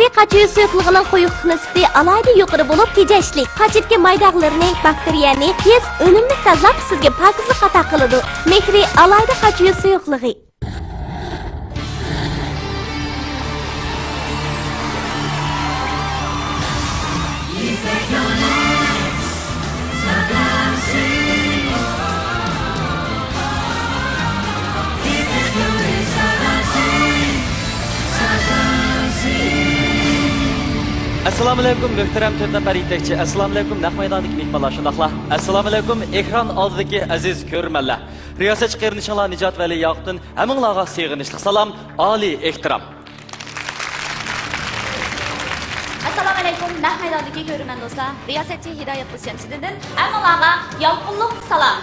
tabiiy qachiyu suyuqligining quyuq nisbati alayda yuqori bo'lib tejashlik. Qachitki maydaqlarini, bakteriyani tez, unumli tozalab sizga pokizlik ato qiladi. Mehri alayda qachiyu suyuqligi. Assalomu alaykum muhtaram to'rt nafar yetakchi. Assalomu alaykum naq maydondagi mehmonlar shundaqla. Assalomu alaykum ekran oldidagi aziz ko'rmanlar. Riyosatchi qirnishinglar Nijot Vali Yoqutun haminglarga sig'inishli salom, oliy ehtirom. Assalomu alaykum naq maydondagi ko'rman do'stlar. Riyosatchi Hidoyat Husaynovdan haminglarga yoqimli salom.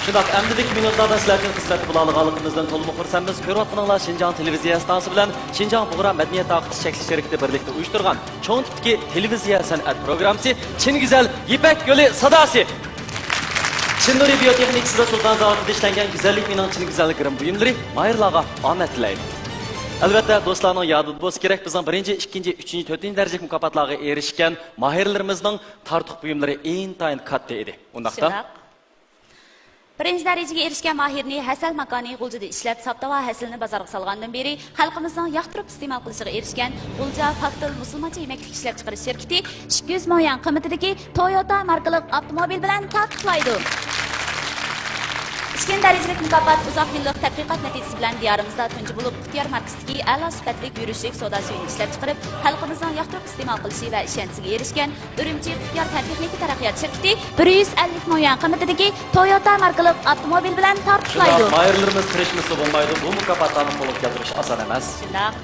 Shundoq amdilik minutlarda sizlarning xizmati bo'lganligimizdan to'liq xursandmiz. Ko'rayotganinglar Xinjiang televiziya stansiyasi bilan Xinjiang Bug'ra madaniyat taqdis shakli sherikda birlikda uyushtirgan cho'ng tipdagi televiziya san'at programmasi Chin Güzel Ipak Yo'li sadosi. Chin Nuri biotexnik Sulton zavodida ishlangan güzellik mening chin güzelliklarim buyumlari mayirlarga omad tilaydi. Albatta do'stlarning yodida bo'lsa kerak, bizning 1-2, 3, 4 darajalik mukofotlarga erishgan mahirlarimizning tartib buyumlari intayin katta edi. Undaqda birinchi darajaga erishgan mahirni Hasal makoni G'uljida ishlab, sopta va hasilni bozorga solgandan beri xalqimizning yoqtirib iste'mol qilishiga erishgan G'ulja Faktor musulmoncha yemaklik ishlab chiqarish shirkati 200 million qiymatidagi Toyota markali avtomobil bilan taqiqlaydi. Ikkinchi darajalik mukofot uzoq yillik tadqiqot natijasi bilan diyorimizda tunji bo'lib Ixtiyor markasidagi a'lo sifatli yurishlik savdo suyini ishlab chiqarib, xalqimizning yoqtirib iste'mol qilishi va ishonchiga erishgan Urumchi Ixtiyor texnik taraqqiyot shirkati 150 million qiymatidagi Toyota markali avtomobil bilan taqiqlaydi. Mayirlarimiz tirishmasi bo'lmaydi. Bu mukofotlarni qo'lga keltirish oson emas. Shundoq.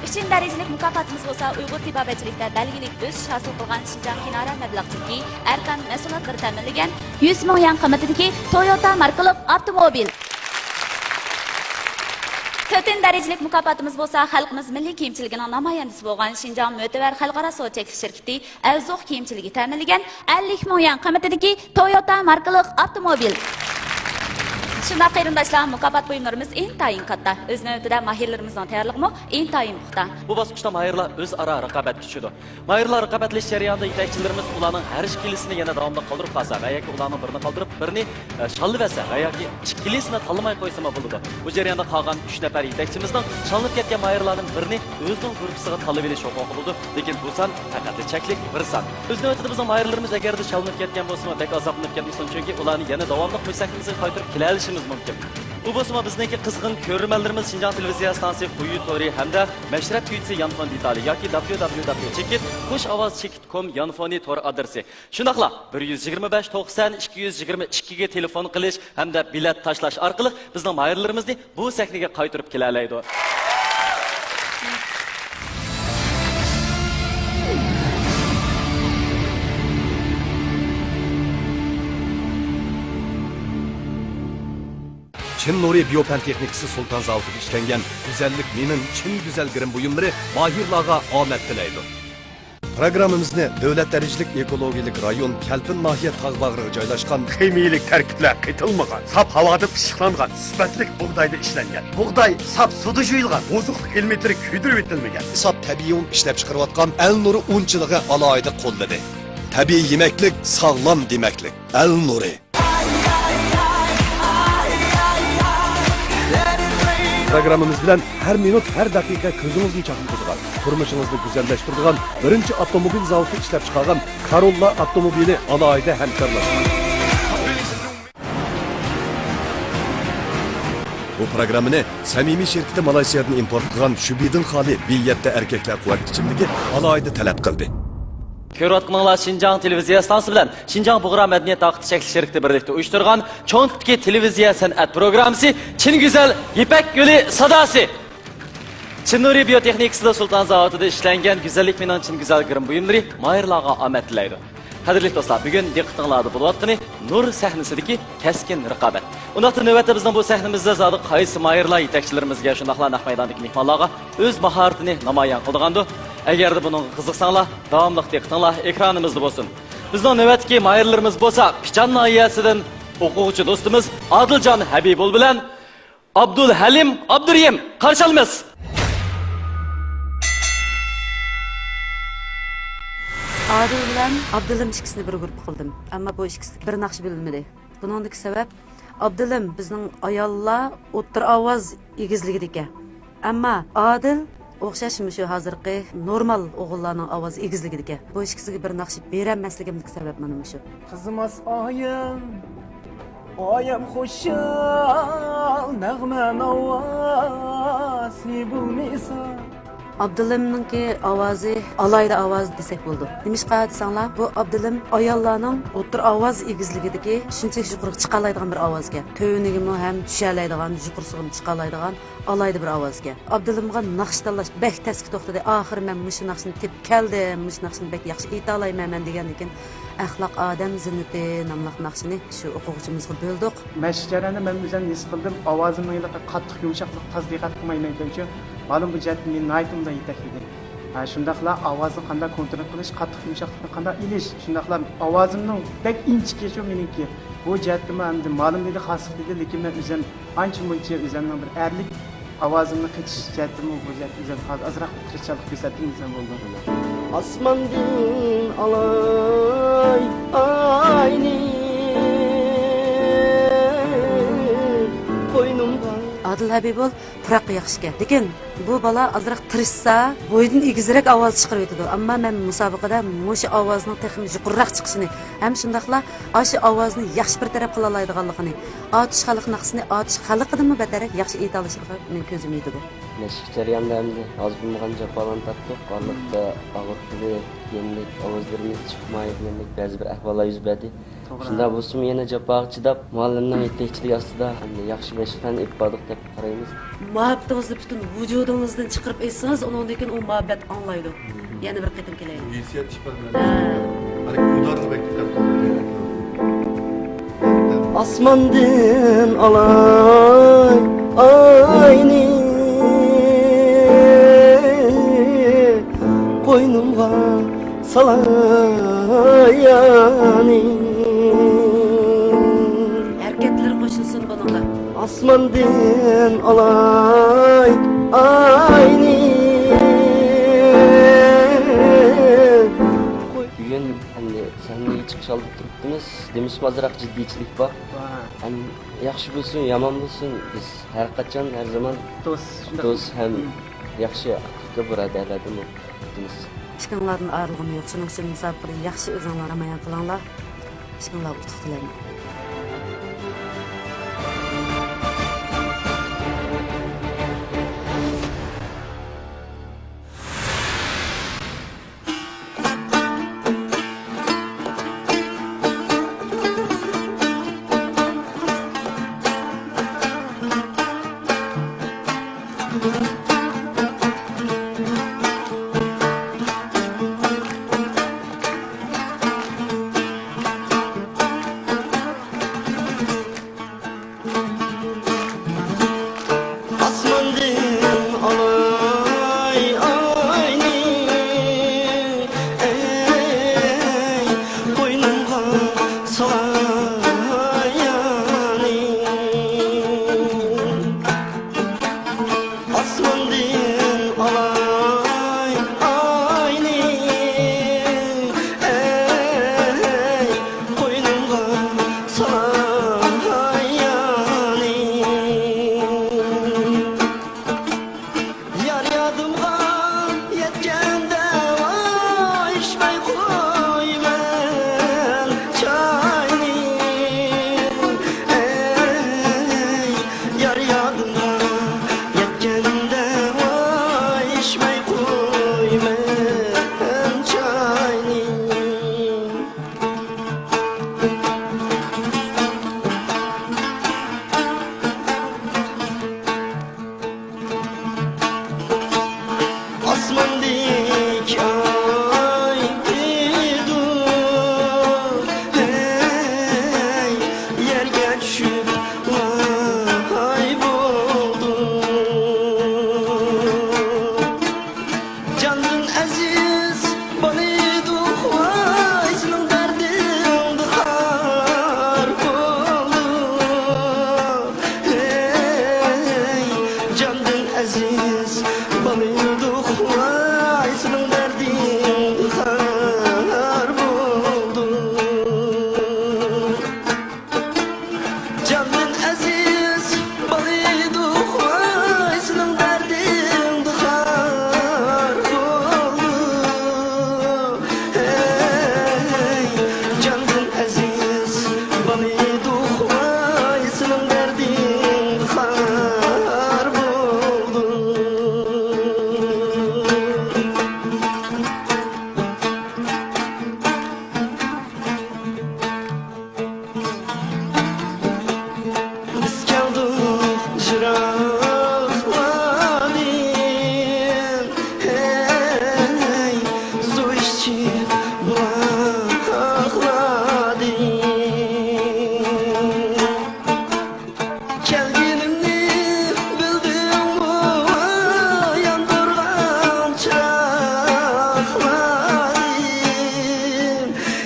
Uchinchi darajalik mukofotimiz bo'lsa Uyg'ur tibobatchilikda belgilik o'sish hosil qilgan Xinjiang Kinora mablag'chiki Arkan mahsulotlari ta'minlagan 100 million qiymatidagi Toyota markali avtomobil. To'rtinchi darajalik mukofotimiz bo'lsa xalqimiz milliy kiyimchiligining namoyandasi bo'lgan Xinjiang Mo'tabar xalqaro savdo shirkati Avzoq kiyimchiligi ta'minlagan 50 million qiymatidagi Toyota markali avtomobil. Shunday qarindoshlar, mukofot buyumlarimiz intayin katta. O'z navbatida mahirlarimizning tayyorligimi intayin puxta. Bu bosqichda mahirlar o'zaro raqobat kuchidi. Mahirlar raqobatlash jarayonida yetakchilarimiz ularning har ikkilisini yana davomli qoldirib qolsa va yoki ularning birini qoldirib, birini shalvasa va yoki ikkilisini tanlamay qo'ysa bo'ladi. Bu jarayonda qolgan 3 nafar yetakchimizning shalib ketgan mahirlarning birini o'zining guruhiga tanlab olish huquqi bo'ldi. Lekin bu son faqat cheklik bir son. O'z navbatida bizning mahirlarimiz agarda shalib ketgan bo'lsa, bek azoblanib ketmasin, chunki ularni yana davomli qo'ysakimizni qaytarib kelishimiz mumkin. Bu bo'lsa bizniki qizg'in ko'rmanlarimiz Xinjiang televiziya stansiyasi quyi tori hamda mashrab kuychisi Yanfon detali yoki www.chekit.com Yanfoni tor adresi. Shundaqla 125 90 222 ga telefon qilish hamda bilet tashlash orqali bizning mahirlarimizni bu sahnaga qaytarib kela oladi. Chin Nuri Biopan texnikasi Sulton zavodida ishlangan güzellik mening chin güzelgirim buyumlari mahirlarga omad tilaydi. Programmamizni davlat darajalik ekologik rayon Kalpin nahiyat tog'bag'riga joylashgan ximiyalik tarkiblar qitilmagan, sap havoda pishiqlangan, sifatlik bug'doyda ishlangan. Bug'doy sap suvda yuyilgan, ozuq ilmetri kuydirib etilmagan. Sap tabiiy un ishlab chiqarayotgan Al Nuri unchiligi alohida qo'lladi. Tabiiy yemaklik sog'lom demaklik. Al Nuri Programmamiz bilan har minut, har daqiqa ko'zingizni chaqirtiradigan, turmushingizni go'zallashtiradigan birinchi avtomobil zavodida ishlab chiqargan Corolla avtomobili alohida hamkorlashgan. Bu programmani samimiy shirkati Malayziyadan import qilgan Shubidin xoli B7 erkaklar quvvat ichimligi alohida talab qildi. Ko'rayotganinglar Xinjiang televiziya stansiyasi bilan Xinjiang Bug'ra madaniyat taqdis shakli sherikda birlikda uyushtirgan cho'ng tipdagi televiziya san'at programmasi Chin Güzel Ipak Yo'li sadosi. Chin Nuri biotexnik Sulton zavodida ishlangan güzellik mening chin güzelgirim buyumlari mahirlarga omad tilaydi. Qadrli do'stlar, bugun diqqatingizda bo'layotgani Nur sahnasidagi keskin raqobat. Undaqda navbatda bizning bu sahnamizda zodi qaysi mahirlar yetakchilarimizga shundaqla naq maydondagi mehmonlarga o'z mahoratini namoyon qilgandi. Agarda buning qiziqsanglar, davomli diqqatinglar ekranimizda bo'lsin. Bizning navbatdagi mahirlarimiz bo'lsa, Pichan noyasidan o'quvchi do'stimiz Adiljon Habibul bilan Abdul Halim Abduriyim qarshi olamiz. Adil bilan Abdulim ikkisini bir guruh qildim. Ammo bu ikkisi bir naqsh bilinmadi. Buningdagi sabab Abdulim bizning ayollar o'ttir ovoz egizligidagi. Ammo Adil o'xshashmi shu hozirgi normal o'g'illarning ovoz egizligidagi. Bu ikkisiga bir naqsh berolmasligimning sababi mana shu. Kızımaz ayım hoşal, nağmen avasi bulmisa. Abdulimninki ovozi alayda ovoz desak bo'ldi. Nimishqa desanglar, bu Abdulim ayollarning o'tir ovoz egizligidagi shunchaki yuqori chiqa oladigan bir ovozga, to'nigimi ham tusha oladigan, yuqorisiga chiqa oladigan alayda bir ovozga. Abdulimga naqsh tanlash bek tasga to'xtadi. Oxir men mush naqshni tep keldim, mush naqshni bek yaxshi ayta olayman men degan ekan. Axloq odam zinnati nomli naqshni shu o'quvchimizga bo'ldik. Məşqlərəni mən özüm his qıldım. Avazımın ilə qattiq yumşaqlıq tazdiqat qılmayman üçün. Malum bu cəhət meni naytımda yetəklidir. Şundaqla avazını qanday kontrol qilish, qattiq yumşaqlıqni qanday ilish, şundaqla avazımның bək inchiki shu meniki. Bu cəhətdə mən malum dedi xasıq dedi, lekin mən özüm ancha-muncha özümның bir ərlik avazımni qitish cəhətimi bu cəhət özüm azraq tirishchalik ko'rsatdim inson bo'ldim. Asmandan alay ayni qoynumda. Adil Habibul pıraq yaxşıga. Lekin bu bala azraq tirishsa, bo'ydan egizroq ovoz chiqarib o'tadi. Ammo men musobaqada mush ovozning texnik yuqoriroq chiqishini, ham shundaqla aşı ovozni yaxshi bir taraf qila oladiganligini, atish xalq naqsini atish xalqidan betaraq yaxshi ayta olishini men ko'zim yetadi. Meşq jarayonlarında az bulmagan japalan tattık. Varlıkta ağırtılı, yenilik, avazlarımız çıkmayıp, bazı bir ahvallar yüz berdi. Şunda bo'lsa yana japaga chidab, muallimning yetakchiligi ostida yaxshi meşqlarni ifodadik deb qaraymiz. Muhabbatingizni butun vujudingizdan chiqarib aytsangiz, undan keyin u muhabbat anglaydi. Yana bir qitim kelaylik. Hissiyat ifodalari. Hani ularni bekletib. Asmandan alay ayni qoynumga salayani. Hareketler qo'shilsin bunga. Asmandan alay ayni. Bugün hani sahneye çıkış aldık turibmiz. Demişim azırak ciddiyetçilik var. Hani yaxshi bo'lsin, yomon bo'lsin, biz har qachon, har zaman do'st ham yaxshi aqlga birodarlardan o'tamiz. Ishqinglardan ayrılgım yo'q. Shuning uchun musobaqada yaxshi o'zinglar amaliyot qilinglar. Ishqinglar utuq tilayman. Asmandan alay ayni qoynumga salayani. Asmandan alay ayni qoynumga salayani. Yar yadımga yetkende vay içmey koymen çayni. Yar yadımga yetkende vay içmey koymen çayni. Asmandik ay gidu, hey yerge düşüp vay buldu. Canın aziz balidu vay senin derdin dihar buldu. Hey canın aziz balidu vay senin derdin dihar Candan aziz balıydı Vay senin derdin dıkar oldu Hey Candan aziz balıydı Vay senin derdin dıkar oldu Biz kaldık jıraqladın Hey, su içip bulaqladın Kelginimni bildin mi yandırgan çıraqladın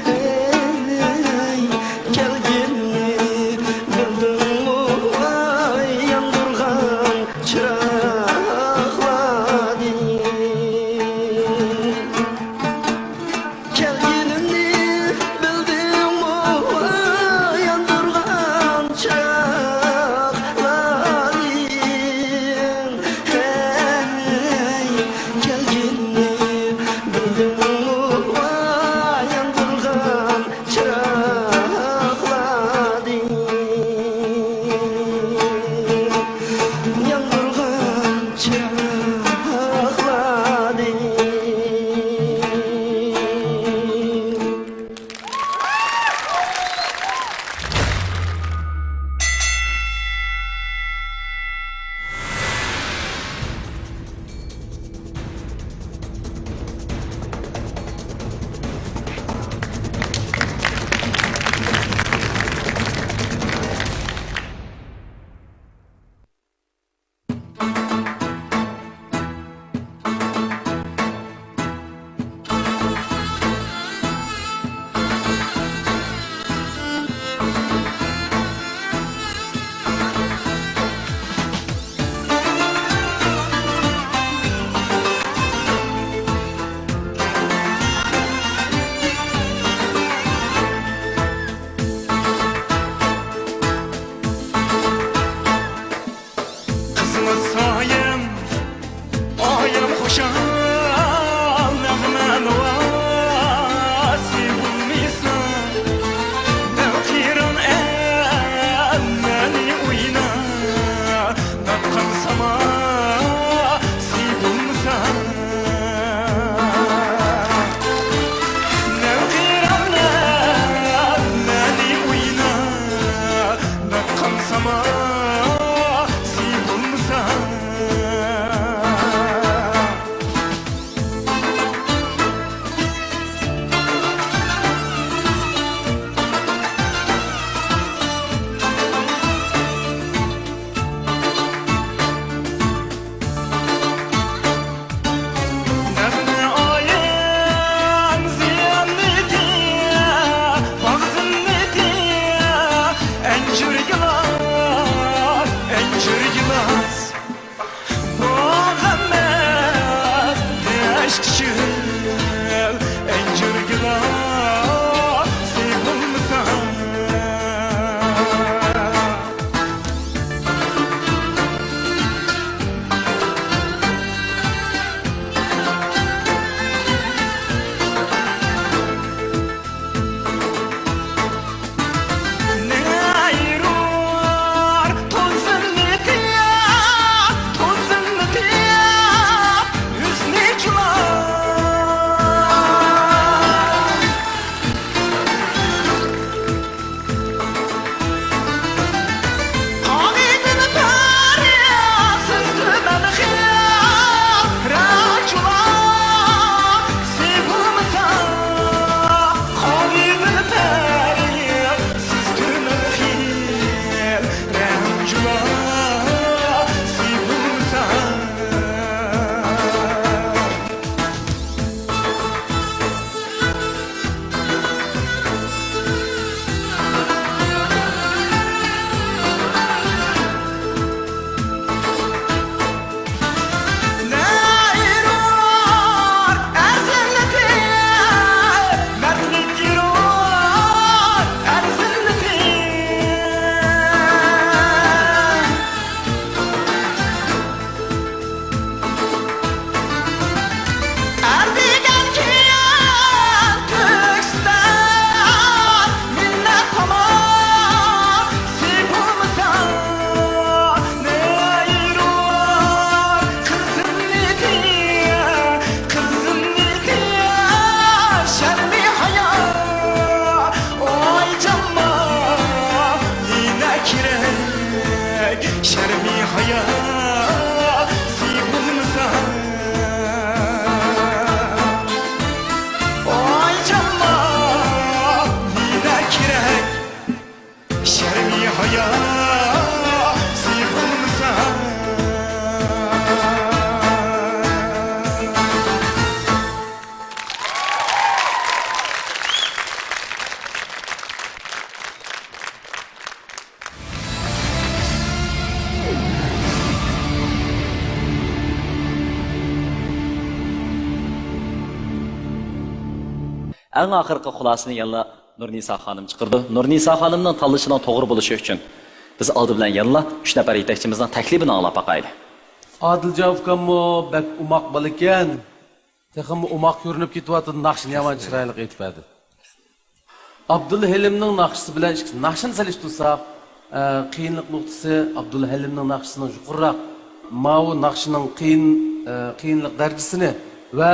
Hey, kelginimni bildin mi yandırgan çıraqladın Kelginimni bildin mi yandırgan çıraqladın kerak sharmi haya bo'lmasa oy jamma nina kerak sharmi haya bo'lmasa Eng oxirgi xulosani yana Nurnisa xonim chiqirdi. Nurnisa xonimning tanlashining to'g'ri bo'lishi uchun biz oldi bilan yana 3 nafar yetakchimizning taklifini anglab boqaylik. Adiljon ukammo bak umoq bola ekan. Texmi umoq ko'rinib ketyapti, naqshini yomon chiroyli aytibadi. Abdulla Halimning naqshisi bilan naqshini solishtirsak, qiyinlik nuqtasi Abdulla Halimning naqshisining yuqoriroq, ma'u naqshining qiyinlik darajasini va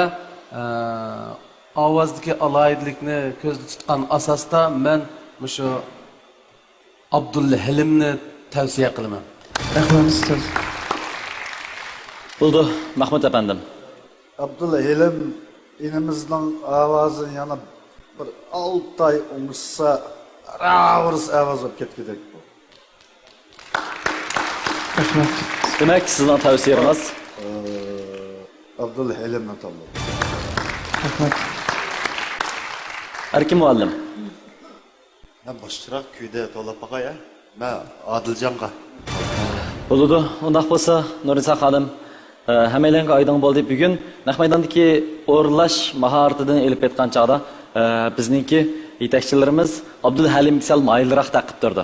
ovozdagi aloyidlikni ko'zda tutgan asosda men shu Abdulla Halimni tavsiya qilaman. Rahmat ustoz. Bo'ldi, Mahmud apandim. Abdulla Halim inimizning ovozini yana bir 6 oy umsa ravrs ovoz olib ketgidek. Rahmat. Demak, sizning tavsiyangiz Abdulla Halimni tanladim. Rahmat. Erkin muallim. Ben boşçırak köyde dolap bakaya. Ben Adilcan'a. Bo'ldi, undaq bo'lsa, Nurnisa xonim, hammalarga oydin bo'ldi. Bugun naq maydondagi o'rlash mahoratidan elib ketgan chaqda bizningki yetakchilarimiz Abdulla Halim sal mayilroq taqib turdi.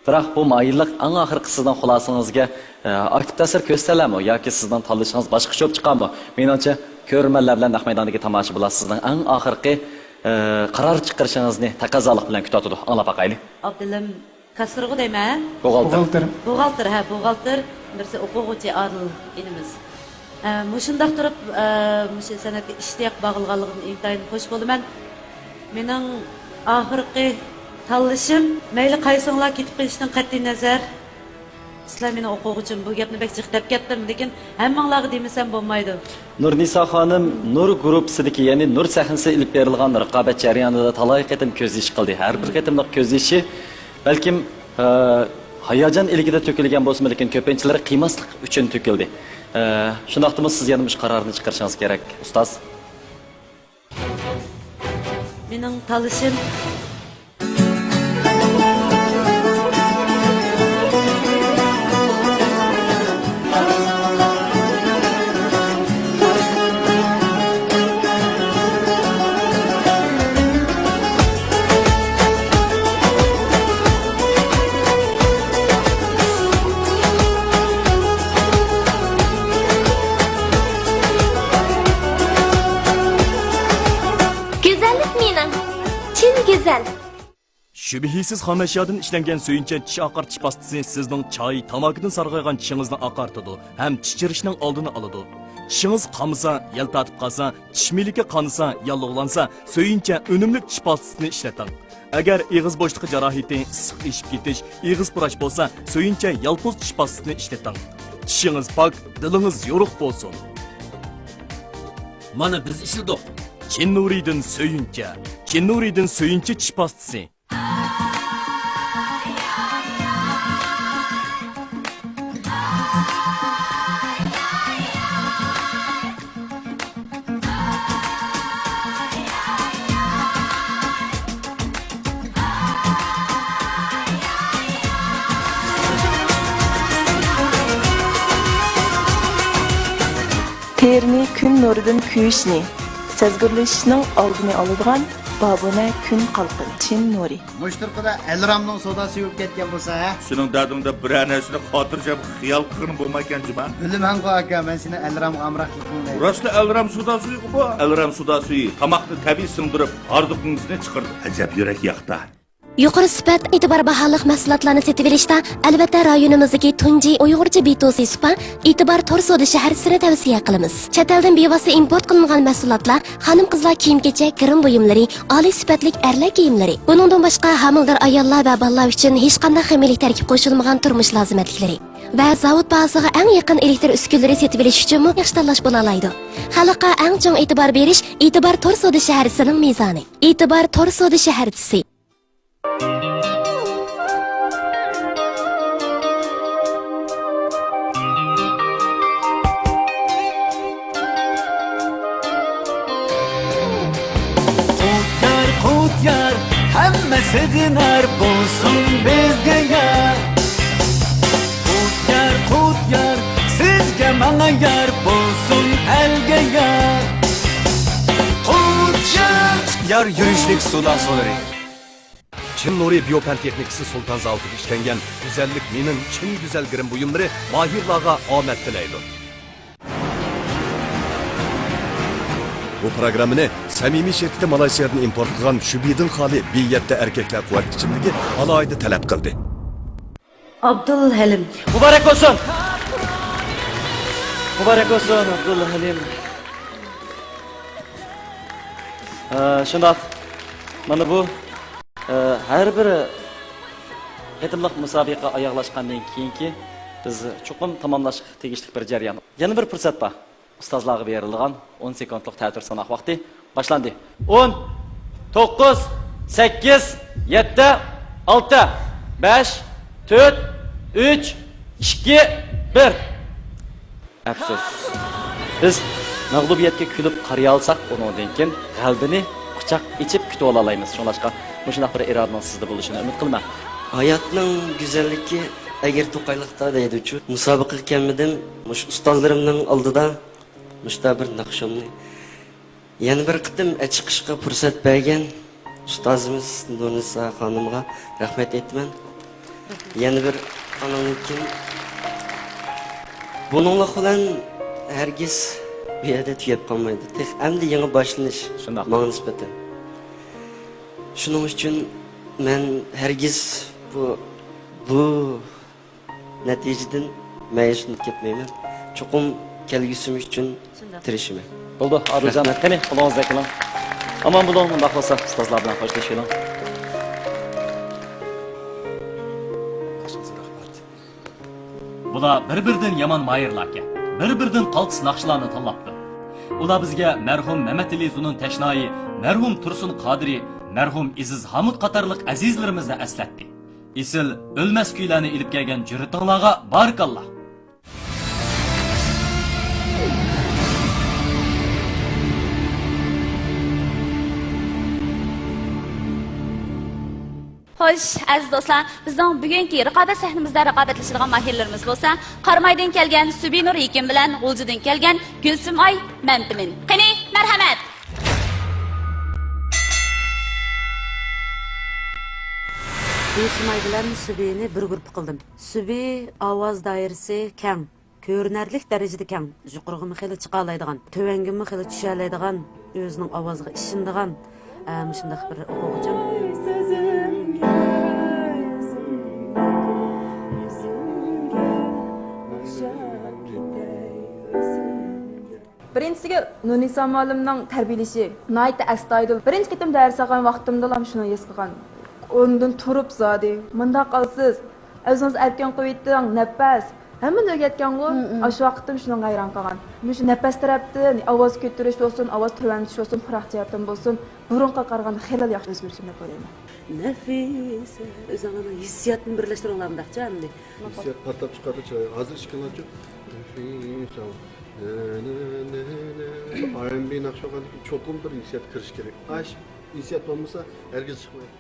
Biroq bu mayillik eng oxirgi sizning xulosangizga aktiv ta'sir ko'rsatadimi yoki sizning tanlashingiz boshqa cho'p chiqadimi? Menimcha ko'rmanlar bilan naq maydondagi tomosha sizning eng oxirgi qaror chiqarishingizni taqozolik bilan kutadi. Anglab boqaylik. Abdullam Kasırgı deyman. Buğaltır. Buğaltır. Birisi o'quvchi Adil inimiz. Mushundaq turib, mushu san'atga ishtiyoq bog'ilganligimdan intayin xush bo'ldim. Mening oxirgi tanlashim mayli qaysinglar ketib qolishdan qat'iy nazar sizlar meni o'quvchim bu gapni bek jiqtab ketdim, lekin hammanglarga demasam bo'lmaydi. Nurnisa xonim Nur guruhidagi, ya'ni Nur sahnasi ilib berilgan raqobat jarayonida talay qatim ko'z ish qildi. Har bir qatimliq ko'z ishi balkim hayajon ilgida to'kilgan bo'lsa, lekin ko'pinchalar qiymaslik uchun to'kildi. Shundaqdimi siz yana mush qarorni chiqarishingiz kerak, ustoz. Mening tanlashim Güzel. Şübihisiz xam eşyadan işlengen söyünçe tish oqartish pastasi sizning choy, tamakidan sarg'aygan tishingizni oqartadi, ham tichirishning oldini oladi. Tishingiz qamisa, yaltatib qolsa, tish miliki qansa, yallig'lansa, söyünçe unumli tish pastasini ishlating. Agar ig'iz bo'shlig'i jarohati, issiq eshib ketish, ig'iz purash bo'lsa, söyünçe yalpoz tish pastasini ishlating. Tishingiz pok, dilingiz yo'ruq bo'lsin. Mana biz ishladik. Chinnuridan söyünçe. Chinnuridan söyünçe tish pastasi. Terni kun nuridan kuyishni, sezgirlashishning oldini oladigan babona kun qalqin Chin Nuri. Mushtirqida Elramning sodasi yo'q ketgan bo'lsa, Sening dardingda bir narsani xotirjam xiyol qilib bo'lmagan-jima. Bilman-ku aka, men seni Elram amraqligingni. Rostla Elram sodasi yo'q bu. Elram sodasi tamoqni tabiiy singdirib, ordiqingizni chiqardi. Ajab yurak yoqda. Yuqori sifat e'tibor baholiq mahsulotlarni sotib olishda albatta rayonimizdagi tunji Uyg'urcha B2C supa e'tibor tor savdo shaharchasini tavsiya qilamiz. Chet eldan bevosita import qilingan mahsulotlar, xonim-qizlar kiyim-kechak, kirim buyumlari, oliy sifatlik erlar kiyimlari. Buningdan boshqa homildor ayollar va bolalar uchun hech qanday xamirlik tarkib qo'shilmagan turmush lozimatliklari. va zavod bazasiga eng yaqin elektr uskunalari setib olish uchun yaxshi tanlash bo'la oladi. Xalqqa eng chong e'tibor berish E'tibor tor savdo shaharchisining mezoni. E'tibor tor savdo shaharchisi. Yar, hammasi dinar bo'lsin bizga yar. Qut yar, sizga mana yar bo'lsin elga yar. Yar yurishlik sudan so'lari. Çin Nuri Biopan texnikisi Sultan Zavodi'da işlengen güzellik minin Çin güzel grim buyumları mahirlarga omad tilaydi. Bu programını samimiy şirketi Malaysiyadan import qilgan Shubidin xoli B7 erkeklar quvvat ichimligi alohida talab qildi. Abdul Halim. Mübarek olsun. Mübarek olsun Abdul Halim. Shundoq. Mana bu har biri yetimlik musobaqa oyoqlashgandan keyinki biz chuqur tamomlash tegishli bir jarayon. Yana bir fursat bor. Ustozlarga berilgan 10 sekundlik ta'tir sanoq vaqti boshlandi. 10 9 8 7 6 5 4 3 2 1 Afsus. Biz mag'lubiyatga kulib qaraya olsak, undan keyin qalbini quchoq ichib kutib olaymiz. Shunlashqa mushunaq bir irodaning sizda bo'lishini umid qilman. Hayotning go'zalligi agar to'qayliqda deydi uchu. Musobaqa kelmadim, mush ustozlarimning oldida mushta bir naqshamni yana bir qitim chiqishga fursat bergan ustozimiz Nurisa xonimga rahmat aytaman. Yana bir anamnikin buningla bilan hargiz bu yerda tugab qolmaydi. Tek endi yangi boshlanish shundoq menga nisbatan. Shuning uchun men hargiz bu natijadan ma'yuslanib ketmayman. Chuqur kelgusim uchun tirishim. Bo'ldi, Aruljon, qani, qo'lingizda qiling. Aman bo'ling, unda xohlasa ustozlar bilan xo'shlashaylik. Bular bir-biridan yomon mayirlarga, bir-biridan qaltis naqshlarni tanlabdi. Ular bizga marhum Mamatali Zunun Tashnoyi, marhum Tursun Qodiri, marhum Iziz Hamud qatorliq azizlarimizni eslatdi. Isil o'lmas kuylarni ilib kelgan juritinglarga barakalloh. Xo'sh, aziz do'stlar, bizning bugungi raqobat sahnamizda raqobatlashadigan mahirlarimiz bo'lsa, Qarmaydan kelgan Subinur Ekim bilan G'uljidan kelgan Gulsumoy Mamtimin. Qani, marhamat. Gulsumoy bilan Subini bir guruh qildim. Subi ovoz doirasi keng, ko'rinarlik darajada keng, yuqoriga xili chiqa oladigan, tövangimi xili tusha oladigan, o'zining ovoziga ishonadigan, shunday bir o'quvchim. Birinchisiga Nurisa muallimning tarbiyalashi nihoyatda astoydil. Birinchi qitim dars olgan vaqtimda ham shuni his qilgan. O'rnidan turib zodi, "Mundaq qilsiz, o'zingiz aytgan qo'yitding, nafas, hammani o'rgatgan-ku." O'sha vaqtim shuni hayron qolgan. Shu nafas tarafdan ovoz ko'tarish bo'lsin, ovoz tuvanish bo'lsin, puroq jihatdan bo'lsin, burunga qaraganda xilal yaxshi o'zgarishni ko'raman. Nafis, o'zingizning hissiyotni birlashtiringlarmidaqcha endi. Hissiyot patlab chiqadi-chi, hozir ishkillarchi. Nafis. R&B naqshaganda cho'qim bir hissiyat kirish kerak. Ash hissiyat bo'lmasa, hargiz chiqmaydi.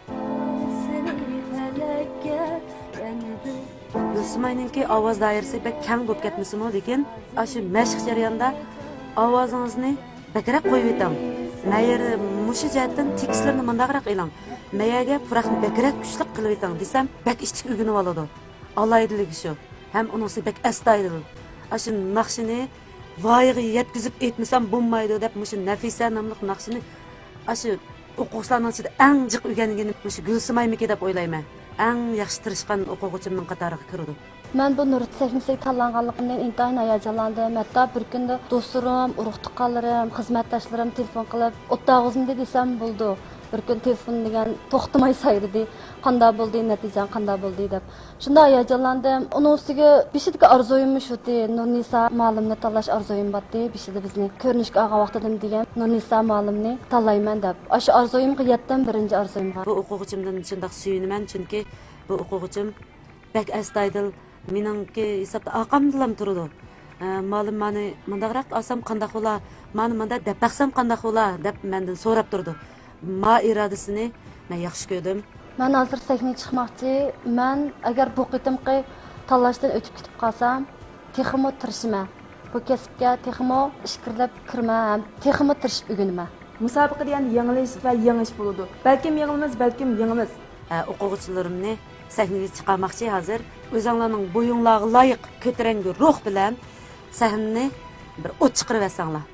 Gulsumoyninki ovoz doirasi bek keng bo'lib ketmasimi, lekin shu mashq jarayonida ovozingizni bakroq qo'yib o'ting. Mayr mushi jihatdan tekstlarni mundaqroq elang. Mayaga puroqni bakroq kuchli qilib o'ting desam, bak ishtik o'rganib oladi. Alaydiligi shu. Ham unisi bek astoydil. Shu naqshini voyaga yetkazib etmasam bo'lmaydi deb mushu Nafisa nomli naqshini shu o'quvchilarning ichida eng jiq o'rgangan mushu Gulsumoymiki deb o'ylayman. Eng yaxshi tirishgan o'quvchimning qatoriga kirdi. Men bu Nur sahnasiga tanlanganligimdan intayin hayajonlandim. Hatto bir kunda do'stlarim, urug' tuqqanlarim, xizmatdoshlarim telefon qilib, "O'tog'izmda desam bo'ldi. bir kun telefon degan to'xtamay sayridi. Qanday bo'ldi, natijan qanday bo'ldi deb. Shunda hayajonlandim. Uning ustiga beshidagi orzuyim shuti, Nurnisa ma'lumni tanlash orzuyim botdi. Beshida bizni ko'rinishga olgan vaqtidan degan Nurnisa ma'lumni tanlayman deb. O'sha orzuyimga yetdim, birinchi orzuyimga. Bu o'quvchimdan shundoq suyunaman, chunki bu o'quvchim bak astoydil meningki hisobda aqamdilam turdi. Ma'lum meni mundaqroq olsam qanday bo'lar, meni munda deb baqsam qanday bo'lar deb mendan so'rab turdi. Ma irodasini men yaxshi ko'rdim. Men hozir sahnaga chiqmoqchi. Men agar bu qitimqi tanlashdan o'tib ketib qolsam, texmo tirishman. Bu kasbga texmo ishkirlab kirman, texmo tirishib o'g'inaman. Musobaqa degan yanglish va yangish bo'ladi. Balkim yengilmiz, balkim yengimiz. O'quvchilarimni sahnaga chiqarmoqchi hozir. O'zinglarning bo'yinglarga loyiq ko'tarangi ruh bilan sahnani bir o't chiqarib olsanglar.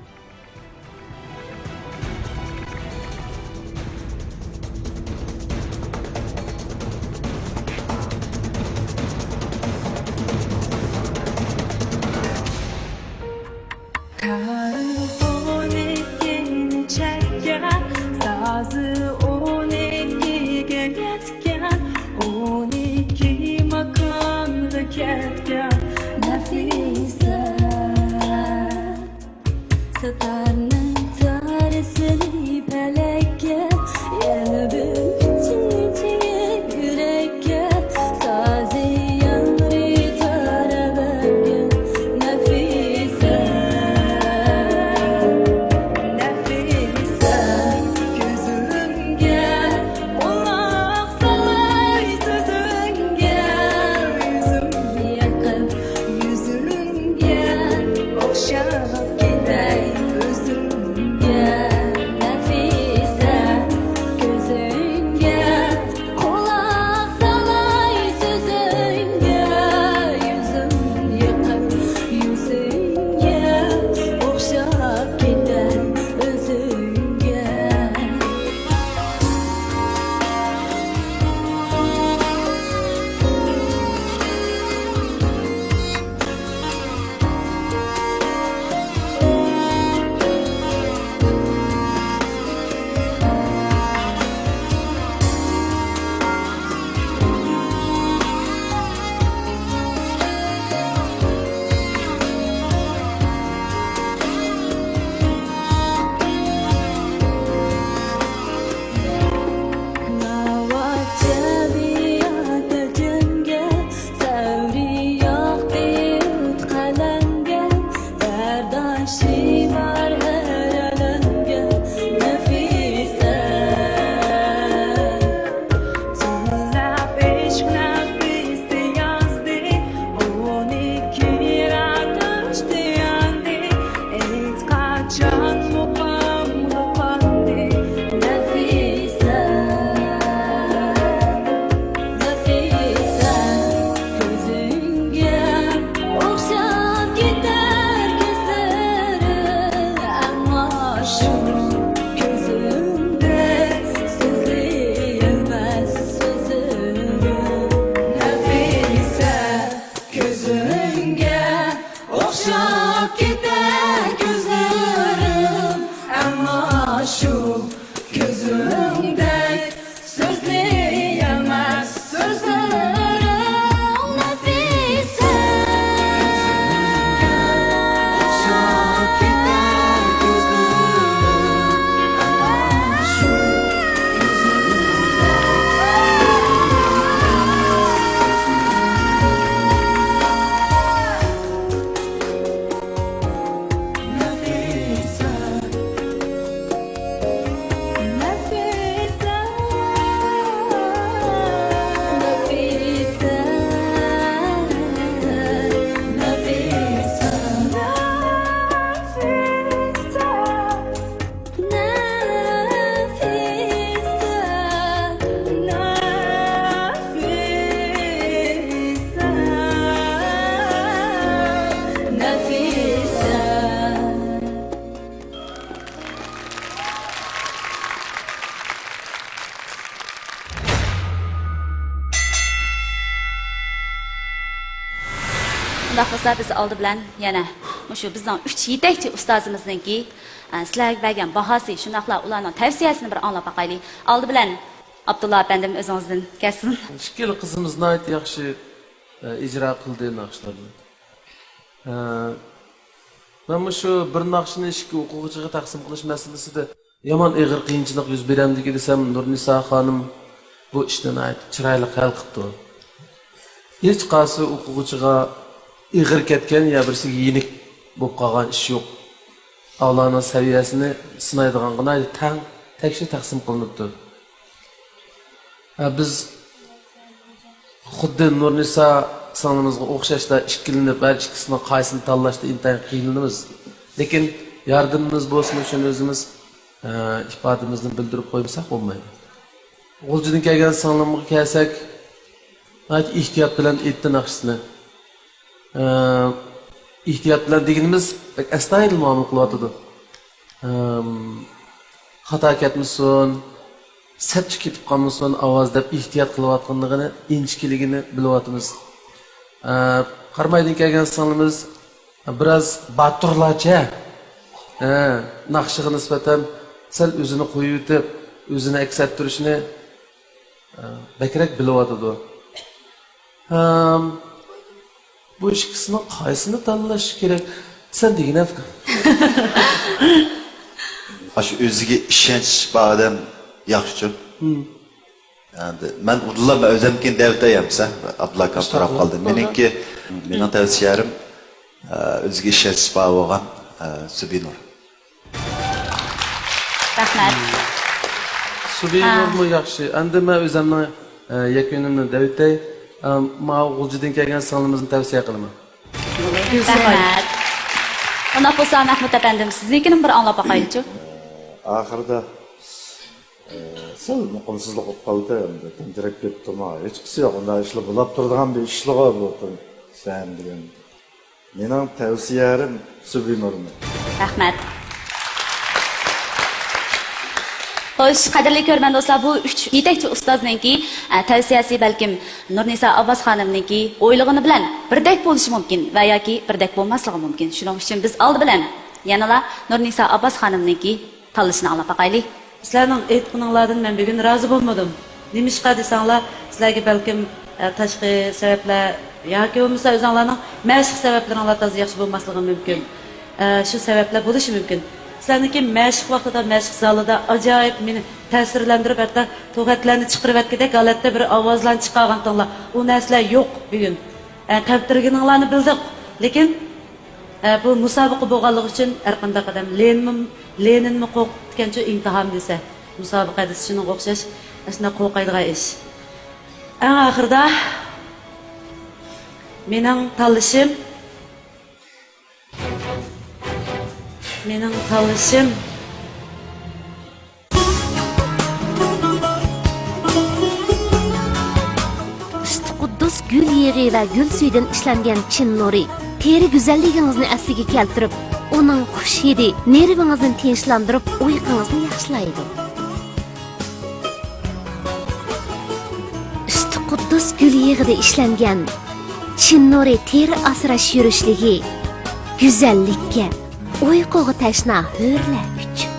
Undaq bo'lsa biz oldi bilan yana shu bizning 3 yetakchi ustozimizningki sizlarga bergan bahosi, shundaqla ularning tavsiyasini bir anglab boqaylik. Oldi bilan Abdulla apandim o'zingizdan kelsin. Ikkala qizimiz nihoyat yaxshi ijro qildi naqshlarni. Mana shu bir naqshni ikki o'quvchiga taqsim qilish masalasida yomon ig'ir qiyinchilik yuz beramdiki desam, Nurnisa xonim bu ishni nihoyat chiroyli hal qildi. Hech qaysi o'quvchiga ig'ir ketgan ya birsiga yenik bo'lib qolgan ish yo'q. Avlonning saviyasini sinaydigan qanday tekshir taqsim qilinibdi. Biz xuddi Nurnisa sonimizga o'xshashda ikkilanib, ikkisini qaysini tanlashda intayin qiynalamiz. Lekin yordamimiz bo'lsin uchun o'zimiz ifodamizni bildirib qo'ymasak bo'lmaydi. G'uljidan kelgan sonimga kelsak, ehtiyot bilan aytdi naqshni. Ehtiyot bilan deganimiz astoydil muomala qilyotdi. Xato ketmasin, sapchi ketib qolmasin ovoz deb ehtiyot qilayotganligini, inchkiligini bilyapmiz. Qarmaydan kelgan sonimiz biroz baturlarcha naqshiga nisbatan sal o'zini qo'yib o'tib, o'zini aks ettirishni bakrak bilyotdi. Bu ikkisini qaysini tanlash kerak? Sen degan fikr. Shu o'ziga ishonch bor odam yaxshi. Yani ben udulama özlemkin devte yapsa Abdullah taraf kaldı. Mening tavsiyalarim o'ziga ishonch bor bo'lgan Subinur. Rahmat. Subinurmi yaxshi. Endi men o'zimni yakunimni davtay G'uljidan kelgan sonimizni tavsiya qilaman. Rahmat. Ona bo'lsa Mahmud apandim, siznikini bir anglab boqaylik-chi. Oxirida sal muqimsizlik bo'lib qoldi, endi tindirib ketdimi? Hech qisi yo'q, unday ishlar bo'lib turadigan bir ishlar bu. Sen degan. Mening tavsiyalarim Subinurmi. Rahmat. Xo'sh, qadrli ko'rgan do'stlar, bu 3 yetakchi ustozningki tavsiyasi balkim Nurnisa Abbos xonimningki o'ylig'ini bilan birdek bo'lishi mumkin va yoki birdek bo'lmasligi mumkin. Shuning uchun biz oldi bilan yanala Nurnisa Abbos xonimningki tanlashini anglab boqaylik. Sizlarning aytganinglardan men bugun rozi bo'lmadim. Nimishqa desanglar, sizlarga balkim tashqi sabablar yoki bo'lmasa o'zingizlarning mashq sabablaringlar to'g'ri yaxshi bo'lmasligi mumkin. Shu sabablar bo'lishi mumkin. Sizlarniki mashq vaqtida, mashq zalida ajoyib meni ta'sirlantirib, hatto to'g'atlarni chiqarib atgandek holatda bir ovozlarni chiqargantinglar. U narsalar yo'q bugun. Taptirganinglarni bildik. Lekin bu musobaqa bo'lganligi uchun har qanday qadam Leninmi qo'rqitgancha imtihon desa, musobaqa desa shunga o'xshash, shunday qo'rqaydigan ish. Eng oxirida mening tanlashim Quddus gul yig'i va gul suyidan ishlangan chin nuri teri go'zalligingizni asliga keltirib, uning xush hidi nervingizni tinchlantirib, uyqungizni yaxshilaydi. Quddus gul yig'ida ishlangan chin nuri teri asrash yurishligi go'zallikka, uyquga tashna hurlar uchun.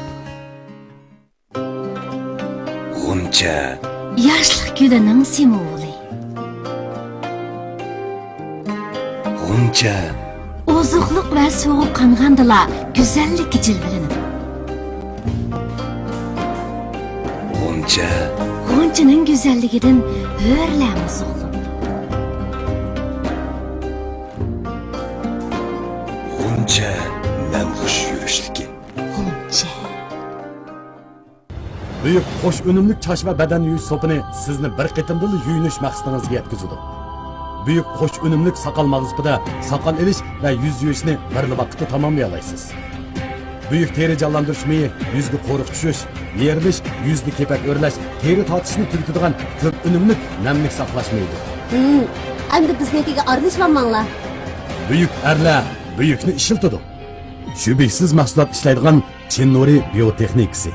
G'uncha Yoshlik gulining simvoli. G'uncha Ozuqliq va sovuq qangandilar go'zallikka jilvalanadi. G'unchaning go'zalligidan hurlarimiz oziq. G'uncha namxush yurishligi. Büyük hoş önümlük çaş ve beden yuyish sopini sizni bir qitimda yuyinish maqsadingizga yetkazadi. Büyük hoş önümlük sakal mag'zupida sakal elish ve yüz yuyishni bir vaqtda tamomlay olasiz. Büyük teri canlandirish meyi, yuzga qo'riq tushish, yerilish, yuzni kepak o'rlash, teri tortishni tugatadigan ko'p önümlük namlik saqlashmaydi. Endi biznikiga aralashmanglar. Büyük erlar büyükni ishiltadi. Shubhasiz mahsulot ishlaydigan Chin Nuri biotexnikasi.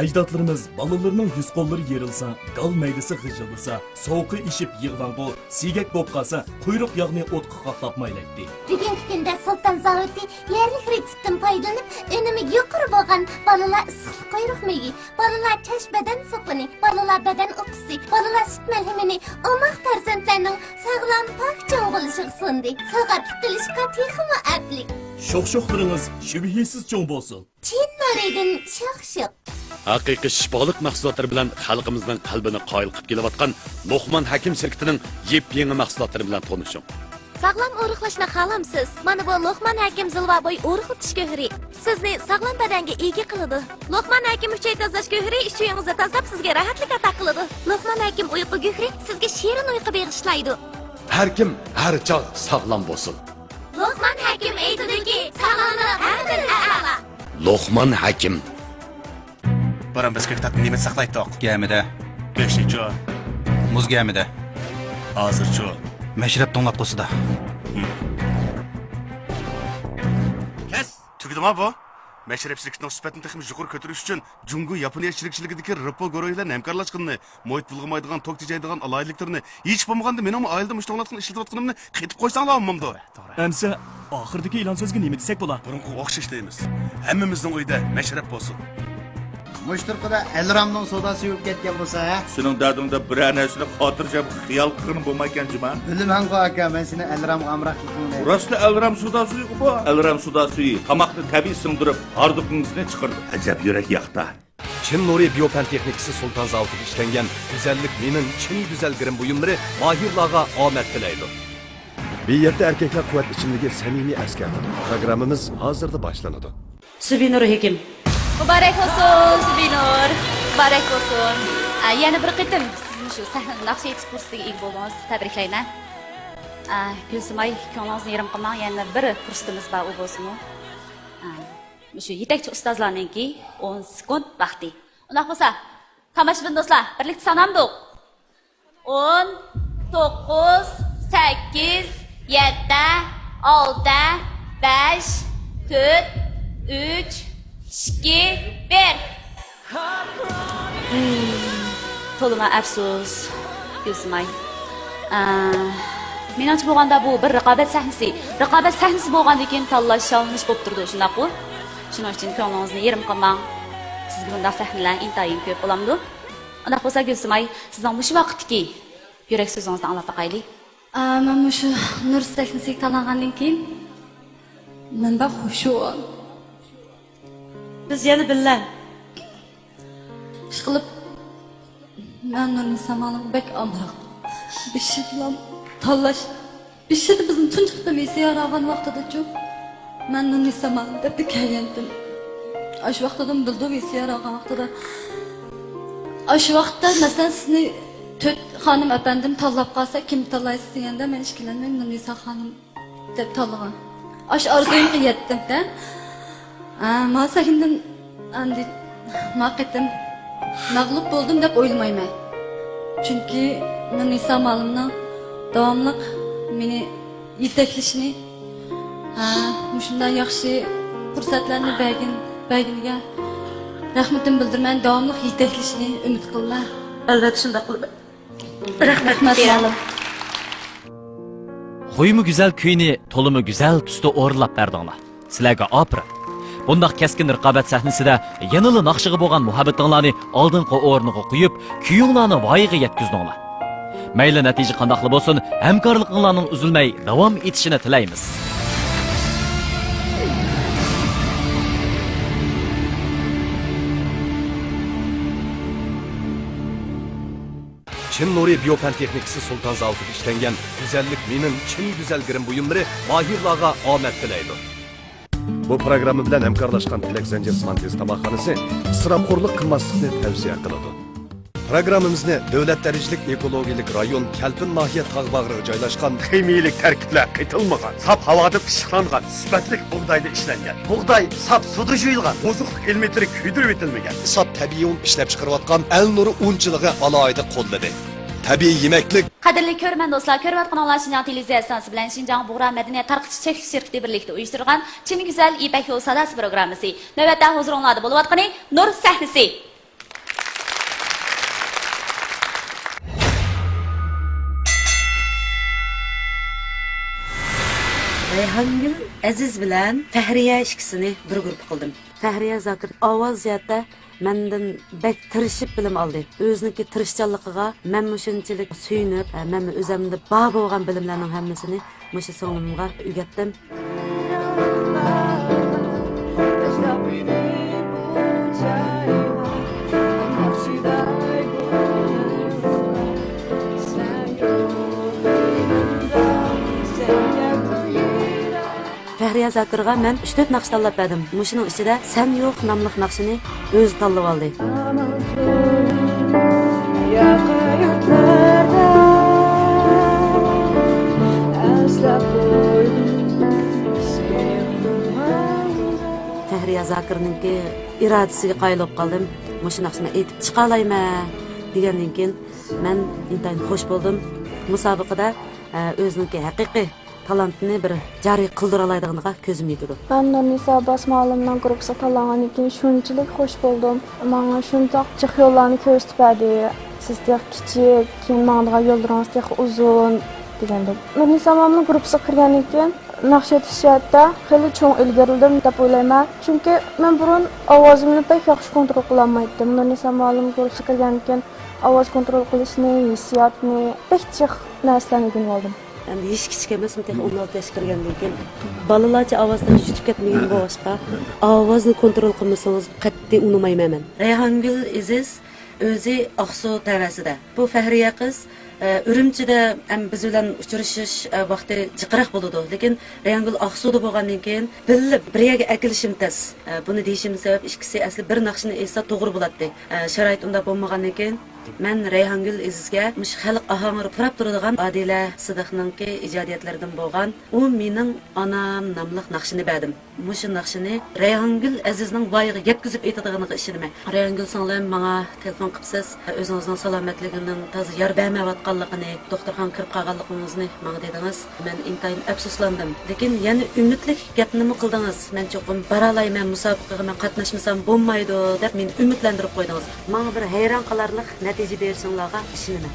Ajdodlarimiz balalarning yuz qo'llari yerilsa, gal maydasi g'ijildisa, sovuqi ishib yig'vanqo, sigak bo'lib qolsa, quyruq yog'ni o'tqa qaqlab maylaydi. Bugungi kunda Sulton zavodi yerlik retseptdan foydalanib, unumi yuqori bo'lgan balalar issiqlik quyruq megi, balalar chash badan so'qini, balalar badan o'qisi, balalar sut malhamini, omaq farzandlarning sog'lom pok cho'ng bo'lishiga sundi. Sog'atlik qilishga texmi adlik. Sho'x-sho'xlaringiz shubhisiz cho'ng bo'lsin. Chin noridin sho'x-sho'x. Haqiqiy shifolik mahsulotlar bilan xalqimizning qalbini qoyil qilib kelayotgan Luqman Hakim shirkatining yep-yangi mahsulotlari bilan tanishing. Sağlam o'riqlashni xohlamsiz? Mana bu Luqman Hakim Zilvaboy o'riqlatish go'hri. Sizni sog'lom badanga ega qiladi. Luqman Hakim uchay tozalash go'hri ishchingizni tozalab sizga rahatlik ato qiladi. Luqman Hakim uyqu go'hri sizga shirin uyqu bag'ishlaydi. Har kim har chog' sog'lom bo'lsin. Luqman Hakim aytadiki, sog'lomlik hamdir a'lo. Luqman Hakim. Baran biz kektatni nima saqlaydiq? Gamida. Beshikcho. Muz gamida. Hozircho. Mashrab to'nglab qo'sida. Kes. Tugdimi bu? Mashrab shirkatining sifatini texnik yuqori ko'tarish uchun Jungo Yaponiya shirkatchiligidagi Ripple guruhi bilan hamkorlashganini, mo'yit bulg'amaydigan, tok tejaydigan alayliklarni hech bo'lmaganda mening oilada mushtoqlatgan ishlatayotganimni qaytib qo'ysanglar olmamdi. Amsa oxirdagi e'lon so'zga nima desak bo'lar? Burunqi o'xshash deymiz. Hammamizning uyda mashrab bo'lsin. Mushtirqida Elramning sodasi yurib ketgan bo'lsa, Sening dardingda bir narsani xotirjam xiyol qilgan bo'lmagan juma. Bilmanqo aka, men seni Elramga amroqligingni. Rostla Elram sudasi bu. Elram sudasi tamoqni tabiiy singdirib, arduqingizni chiqardi. Ajab yurak yaqta. Chin Nuri Biopan texnikasi Sultan zavodida ishlangan güzellik mening chin güzel grim buyumlari mahirlarga omad tilaydi. Biyatda erkaklar quvvat ichimligi samimiy askardir. Programmamiz hozirda boshlanadi. Subinur Hakim. Muborak bo'lsin Subinur. Muborak bo'lsin. Yana bir qitim sizni shu sahna naqsh etish kursiga ega bo'ldingiz. Tabriklayman. Gulsimay, ko'nglingizni yerim qilmang. Yana bir kursimiz bor, u bo'lsin. Shu yetakchi ustozlarningki 10 sekund vaqti. Unaqa bo'lsa, tomoshabin do'stlar, birlikda sanamdik. 10, 9, 8, 7, 6, 5, 4, 3, 2, 1. To'lima afsus, Gulsimay. Menimcha bo'lganda bu bir raqobat sahnasi. Raqobat sahnasi bo'lgandan keyin tanlash shalinish bo'lib turdi, shundaqmi? Shuning uchun ko'nglingizni yerim qilmang. Sizga bunday sahnalar intayin ko'p bo'lamdi. Unda bo'lsa Gulsimay, sizning shu vaqtdagi yurak so'zingizni anglab taqaylik. Men shu nur sahnasiga tanlangandan keyin menda xushuv. Biz yana billar. Ishqilib men nurni samolim bek amroq. Bishit bilan tanlash. Bishit bizni tunji qitim esiyor olgan vaqtida-chu. Men nurni samolim deb kelgandim. Ash vaqtida bildim esiyor olgan vaqtida. Ash vaqtda masalan sizni to'rt xonim apandim tanlab qolsa kim tanlaysiz deganda men ishkilanmay Nurisa xonim deb tanlagan. Ash orzuyimga yetdim-da. Masakindan andi maqetim mag'lub bo'ldim deb o'ylamayman. Chunki Nurisa malimning davomli meni yetaklashini shunday yaxshi fursatlarni berganiga rahmatim bildirman, davomli yetaklashini umid qilaman. Albatta shunday qilib. Rahmat malim. Qo'yimi güzel kuyni to'limi güzel tusda o'rlab berdinglar. Sizlarga opra. Bundaq keskin raqobat sahnasida yanılı naqshiga bo'lgan muhabbatinglarni oldingi o'rniga qo'yib, kuyinglarni voyaga yetkazdinglar. Mayli natija qandaqli bo'lsin, hamkorliginglarning uzilmay davom etishini tilaymiz. Chin Nuri Biopan texnikasi Sultan zavodida ishlangan güzellik mening chin güzel grim buyumlari mahirlarga omad tilaydi. Bu programma bilan hamkorlashgan Tilak Zanjir Smantiz tamaqxonasi isrofxo'rlik qilmaslikni tavsiya qiladi. Programmamizni davlat darajalik ekologik rayon Kalpin nahiya tog' bag'riga joylashgan Ximiyalik tarkiblar qaytilmagan, sap havoda pishiqlangan, sifatli bug'doyda ishlangan. Bug'doy sap suvda yuyilgan, oziqlik elementari kuydirib etilmagan. Sap tabiiy un ishlab chiqarayotgan El Nuri unchiligi alohida qo'lladi. Tabiiy yemeklik. Qadrli ko'rman do'stlar, ko'rayotganlar Shinjang televiziyasi bilan Shinjang Bug'ra madaniyat tarqitish cheksiz shirkati birlikda uyushtirgan Chin Güzel İpek Yo'l Sadasi programmasi. Navbatda huzuringlarda bo'layotgani Nur sahnasi. Rayhongul Aziz bilan Fahriya ikkisini bir guruh qildim. Fahriya Zakir ovoz jihatda mendan bek tirishib bilim oldi. O'ziniki tirishchanligiga men shunchalik suyunib, men o'zimda bor bo'lgan bilimlarning hammasini mushu singlimga o'rgatdim. Fahriya Zakirga men 3-4 naqsh tanlab berdim. Mushuning ichida Sen yo'q nomli naqshini o'zi tanlab oldi. Fahriya Zakirninki irodasiga qoyilib qoldim. Mushu naqshni aytib chiqa olayman degandan keyin men intayin xush bo'ldim. Musobaqada o'zininki haqiqiy talantini bir jariy qildira oladiganiga ko'zim yetdi. Ben Nisa Basmalimning guruhiga tanlangandan keyin shunchalik xush bo'ldim. Menga shundoq jiq yo'llarni ko'rsatib berdi. Sizdek kichik, keyin menga yo'llaringiz tex uzun degandek. Nisa Basmalimning guruhiga kirgandan keyin naqsh etishda xeyli cho'ng ilgarildim deb o'ylayman. Chunki men burun ovozimni pek yaxshi kontrol qila olmaydim. Nisa Basmalim guruhiga kirgandan keyin ovoz kontrol qilishni, hissiyotni pek jiq narsalarni o'rganib oldim. Endi hech kichik emas, men 16 yoshga kirgandan keyin bolalarcha ovozdan jutib ketmagan bo'lsa, ovozni kontrol qilmasangiz qat'iy unumayman men. Rayhongul Aziz o'zi Aqsu tavasida. Bu Fahriya qiz Urumchida biz bilan uchrashish vaqti jiqroq bo'ladi, lekin Rayhongul Aqsuda bo'lgandan keyin bir yerga akilishim tas. Buni deyishim sabab ikkisi asli bir naqshni esa to'g'ri bo'ladi. Sharoit unda bo'lmagandan keyin men Rayhongul Azizga mush xalq ahangini qurab turadigan Adila Sidiqningki ijodiyatlaridan bo'lgan u mening onam nomli naqshini berdim. Mushu naqshini Rayhongul Azizning voyiga yetkazib aytadiganiga ishonaman. Rayhongul singlim menga telefon qilibsiz, o'zingizning salomatligining toza yar bermayotganligini, doktorxonaga kirib qolganligingizni menga dedingiz. Men intayin afsuslandim. Lekin yana umidlik gapni qildingiz. Men cho'qim bora olayman, musobaqaga men qatnashmasam bo'lmaydi deb meni umidlantirib qo'ydingiz. Menga bir hayron qolarlik natija bersanglarga ishonaman.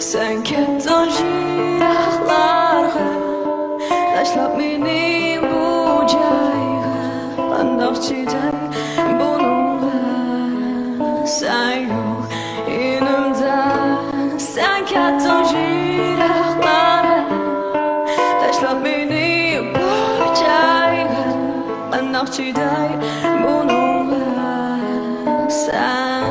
Sen kettin jiraklarga, tashlab meni bu joyga. Qandoq chiday buningga? Sen yo'q yonimda. Sen kettin jiraklarga, tashlab meni bu joyga. Qandoq chiday buningga? Sen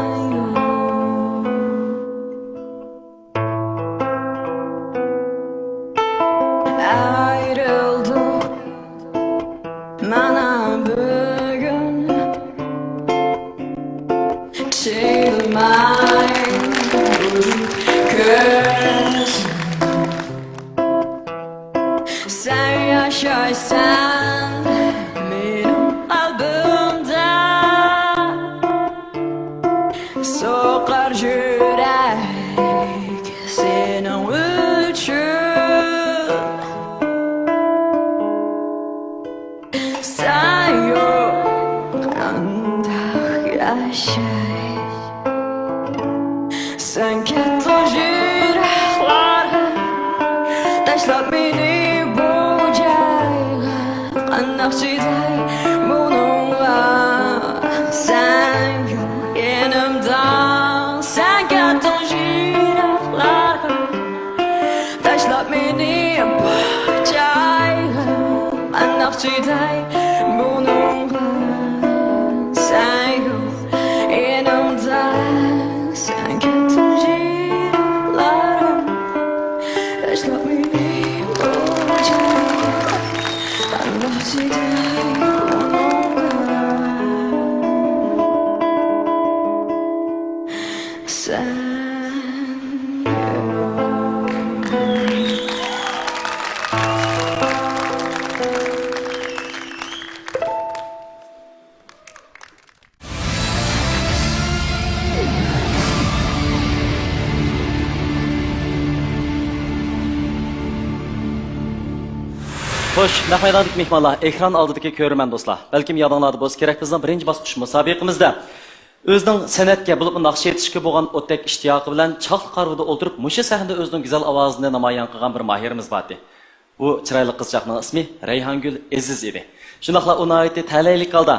sen yaşaysan benim kalbimde, sokar yürek senin için. Sen yok andak yaşay, sen kettin jiraklarga, tashlab meni bu joyga. Qandoq chiday buningga? Sen yo'q yonimda. Sen kettin jiraklarga, tashlab meni bu joyga. Qandoq chiday buningga? Xo'sh, naq maydondagi mehmonlar, ekran oldidagi ko'rman do'stlar. Balkim yodinglarda bo'lsa kerak, bizning birinchi bosqich musobaqamizda o'zining san'atga bo'lib naqsh etishga bo'lgan o'tdak ishtiyoqi bilan choq qarvida o'tirib, musha sahnada o'zining go'zal ovozini namoyon qilgan bir mahirimiz bor edi. Bu chiroyli qizchaqning ismi Rayhongul Aziz edi. Shundaqla uni aytdi talaylik holda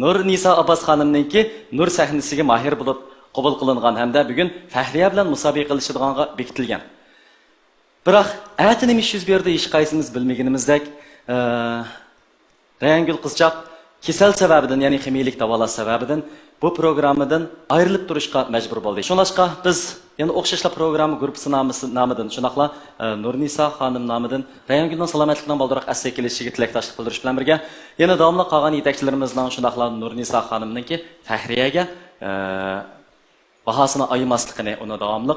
Nur Nisa Abbas xonimninki Nur sahnasiga mahir bo'lib qabul qilingan hamda bugun Fahriya bilan musobaqa qilishadiganga bekitilgan. Biroq ati nima ish yuz berdi hech qaysimiz bilmaganimizdek, Rayhongul qizchaq kasal sababidan, ya'ni ximiylik davolash sababidan bu programmadan ayrilib turishga majbur bo'ldi. Shuningdek biz yana o'xshashla programma guruhi nomidan, shunaqla Nurnisa xonim nomidan Rayhongulning salomatligidan boldiroq asli kelishiga tilakdoshlik bildirish bilan birga yana davomli qolgan yetakchilarimizning shunaqla Nurnisa xonimninki Fahriyaga bahosini aymasligini, uni davomli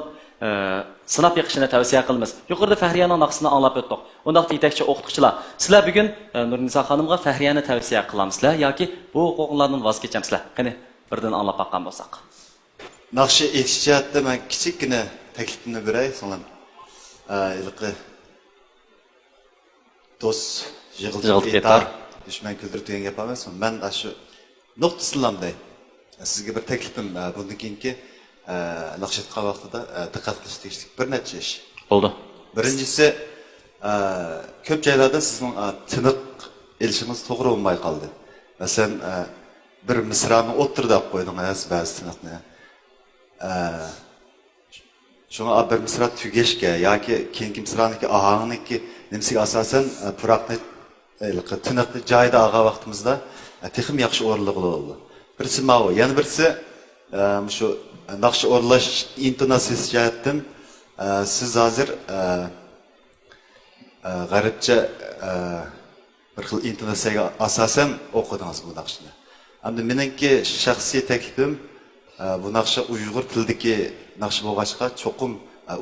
sinab yiqishini tavsiya qilamiz. Yuqorida Fahriyaning naqsini anglab o'tdik. Undaqda yetakchi o'qituvchilar, sizlar bugun Nurnisa xonimga Fahriyani tavsiya qilamsizlar yoki bu huquqlardan voz kechamsizlar? Qani birdan anglab baqqan bo'lsak. Naqshi etish jihatda men kichikgina taklifimni beray, so'nglam. Ilqi do'st yig'ilib ketar, dushman kuldirib degan gap emas. Men shu nuqtasilamday sizga bir taklifim bundan keyingi naqsh etgan vaqtida diqqat qilish tegishli bir necha ish bo'ldi. Birinchisi, ko'p joylarda sizning tiniq elishingiz to'g'ri bo'lmay qoldi. Masalan, bir misrani o'ttirib qo'ydingiz ba'zi tiniqni. Shunga bir misra tugashga yoki keyingi misraniki ohangniki nimasiga asosan puroqni tiniqni joyida olgan vaqtimizda texnik yaxshi o'rinli bo'ldi. Birisi ma'vo, yana birisi shu naqsh o'rlash intonasiyasi jihatdan siz hozir g'arbcha bir xil intonasiyaga asosan o'qidingiz bu naqshni. Endi meningki shaxsiy taklifim bu naqsha Uyg'ur tilidagi naqsh bo'lg'achqa cho'qim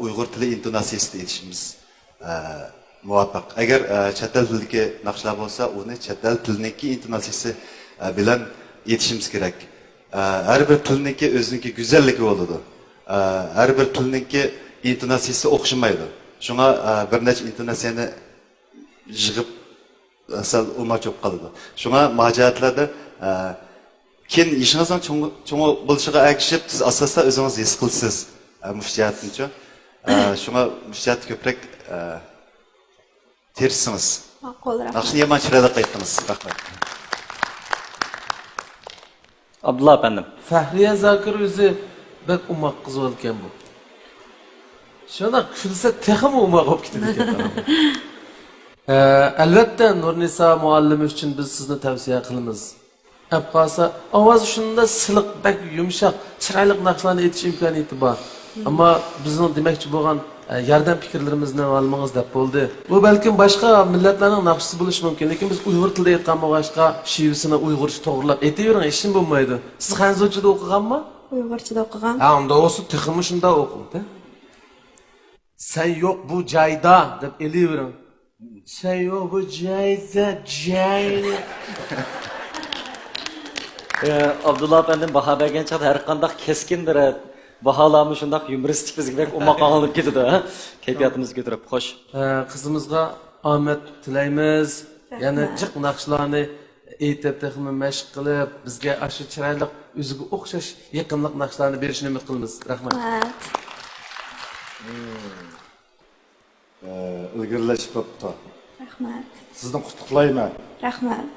Uyg'ur tili intonasiyasida aytishimiz muvaffaq. Agar chet el tilidagi naqshlar bo'lsa, uni chet el tiliniki intonasiyasi bilan aytishimiz kerak. Her bir tilniki özünki güzellik oldu. Her bir tilniki intonasiyasi o'xshamaydi. Şuna bir necha intonasiyani yig'ib asal umachoq qoladi. Şuna majoratlarda keyin ishingizning cho'ng bo'lishiga ergishib, siz asosda o'zingiz his qilsiz. Mushtiyatincha. Şuna mushtiat ko'proq tersiniz. Ma'qul, rahmat. Yaxshi yomon chiroyli qaytdingiz. Rahmat. Abdullah efendim. Fahriya Zakir o'zi bak umoq qiz bo'lgan bu. Shuna kulsa texmi umoq bo'lib ketadi ekan. Albatta Nurnisa muallim uchun biz sizni tavsiya qilamiz. Abqasa ovozi shunda siliq, bak yumshoq, chiroyli naqshlarni aytish imkoniyati bor. Ammo bizning demoqchi bo'lgan yordam fikrlarimizni olmangiz deb bo'ldi. Bu balkim boshqa millatlarning naqshisi bo'lishi mumkin, lekin biz Uyg'ur tilida aytgan bo'lg'achqa shivsini Uyg'urcha to'g'rilab aytavering, ishim bo'lmaydi. Siz Xanzochada o'qiganmi? Uyg'urchada o'qigan. Ha, unda o'zi texmi shunda o'qindi. Sen yo'q bu joyda deb elavering. Sen yo'q bu joyda, joyda. Abdullah efendim baha bergan chaqda har qanday keskin bir baholarni shundoq yumoristik bizga umoq olib ketadi, ha? Kayfiyatimiz ko'tarib, xo'sh. Qizimizga omad tilaymiz. Yana jiq naqshlarni aytib, texmi mashq qilib, bizga ashu chiroyli o'ziga o'xshash yaqinlik naqshlarni berishni umid qilamiz. Rahmat. Ilgirlashib bo'pti. Rahmat. Sizni qutlayman. Rahmat.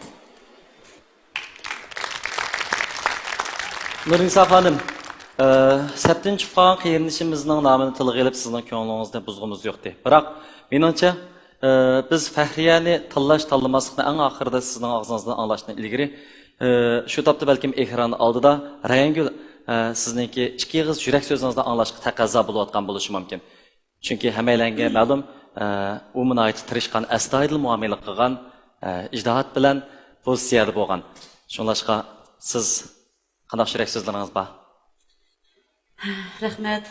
Nurnisa xonim, Septin chiqqan qiyinishimizning nomini tilga olib sizning ko'nglingizni buzg'imiz yo'qdi. Biroq menimcha biz Fahriyani tanlamaslikni eng oxirida sizning og'zingizdan anglashdan ilgari shu topda balkim ekran oldida Rayhongul sizningki ikki og'iz yurak so'zingizdan anglashga taqozo bo'layotgan bo'lishi mumkin. Chunki hammalarga ma'lum u munoyat tirishgan astoydil muomala qilgan ijtihod bilan pozitsiyada bo'lgan. Shunlashqa siz qanday yurak so'zlaringiz bor? Rahmat.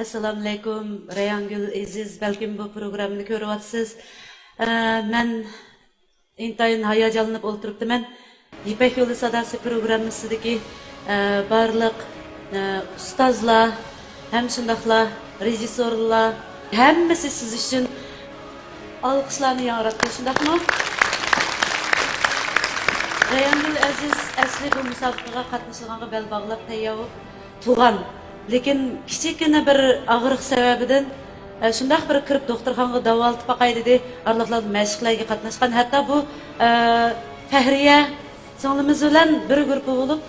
Assalomu alaykum. Rayhongul Aziz, balkim bu programmani ko'ryapsiz. Men intayin hayajonlanib o'tiribman. Ipak yo'li sadasi programmasidagi barliq ustozlar, ham shundaqla rejissyorlar, hammasi siz uchun alqışlarni yangratdi, shundaqmi? Rayangul Aziz asli bu musobaqaga qatnashganga bel bog'lab tayyor tug'an, lekin kichikina bir og'riq sababidan shundaq bir kirib doktorxonaga davolatib boqay dedi, arliqlar mashqlarga qatnashgan. Hatto bu Fahriya singlimiz bilan bir guruh bo'lib,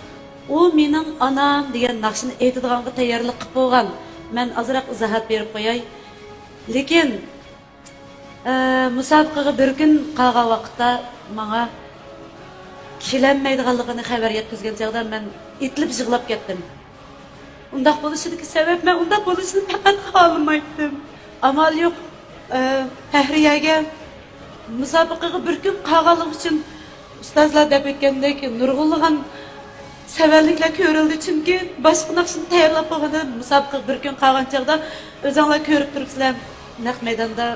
u mening onam degan naqshini aytadiganga tayyorlik qilib qo'ygan. Men azroq izohat berib qo'yay. Lekin musobaqaga bir kun qolgan vaqtda menga kelinmaydiganligini xabar yetkazgan chog'da men itilib yig'lab ketdim. Undaq bo'lishidagi sabab men undaq bo'lishini faqat xohlamaydim. Amal yo'q, Fahriyaga musobaqaga bir kun qolganlik uchun ustozlar deb aytgandek nurg'unlagan savalliklar ko'rildi, chunki boshqa naqshni tayyorlab qo'yganda musobaqaga bir kun qolgan chog'da o'zinglar ko'rib turibsizlar, naq maydonda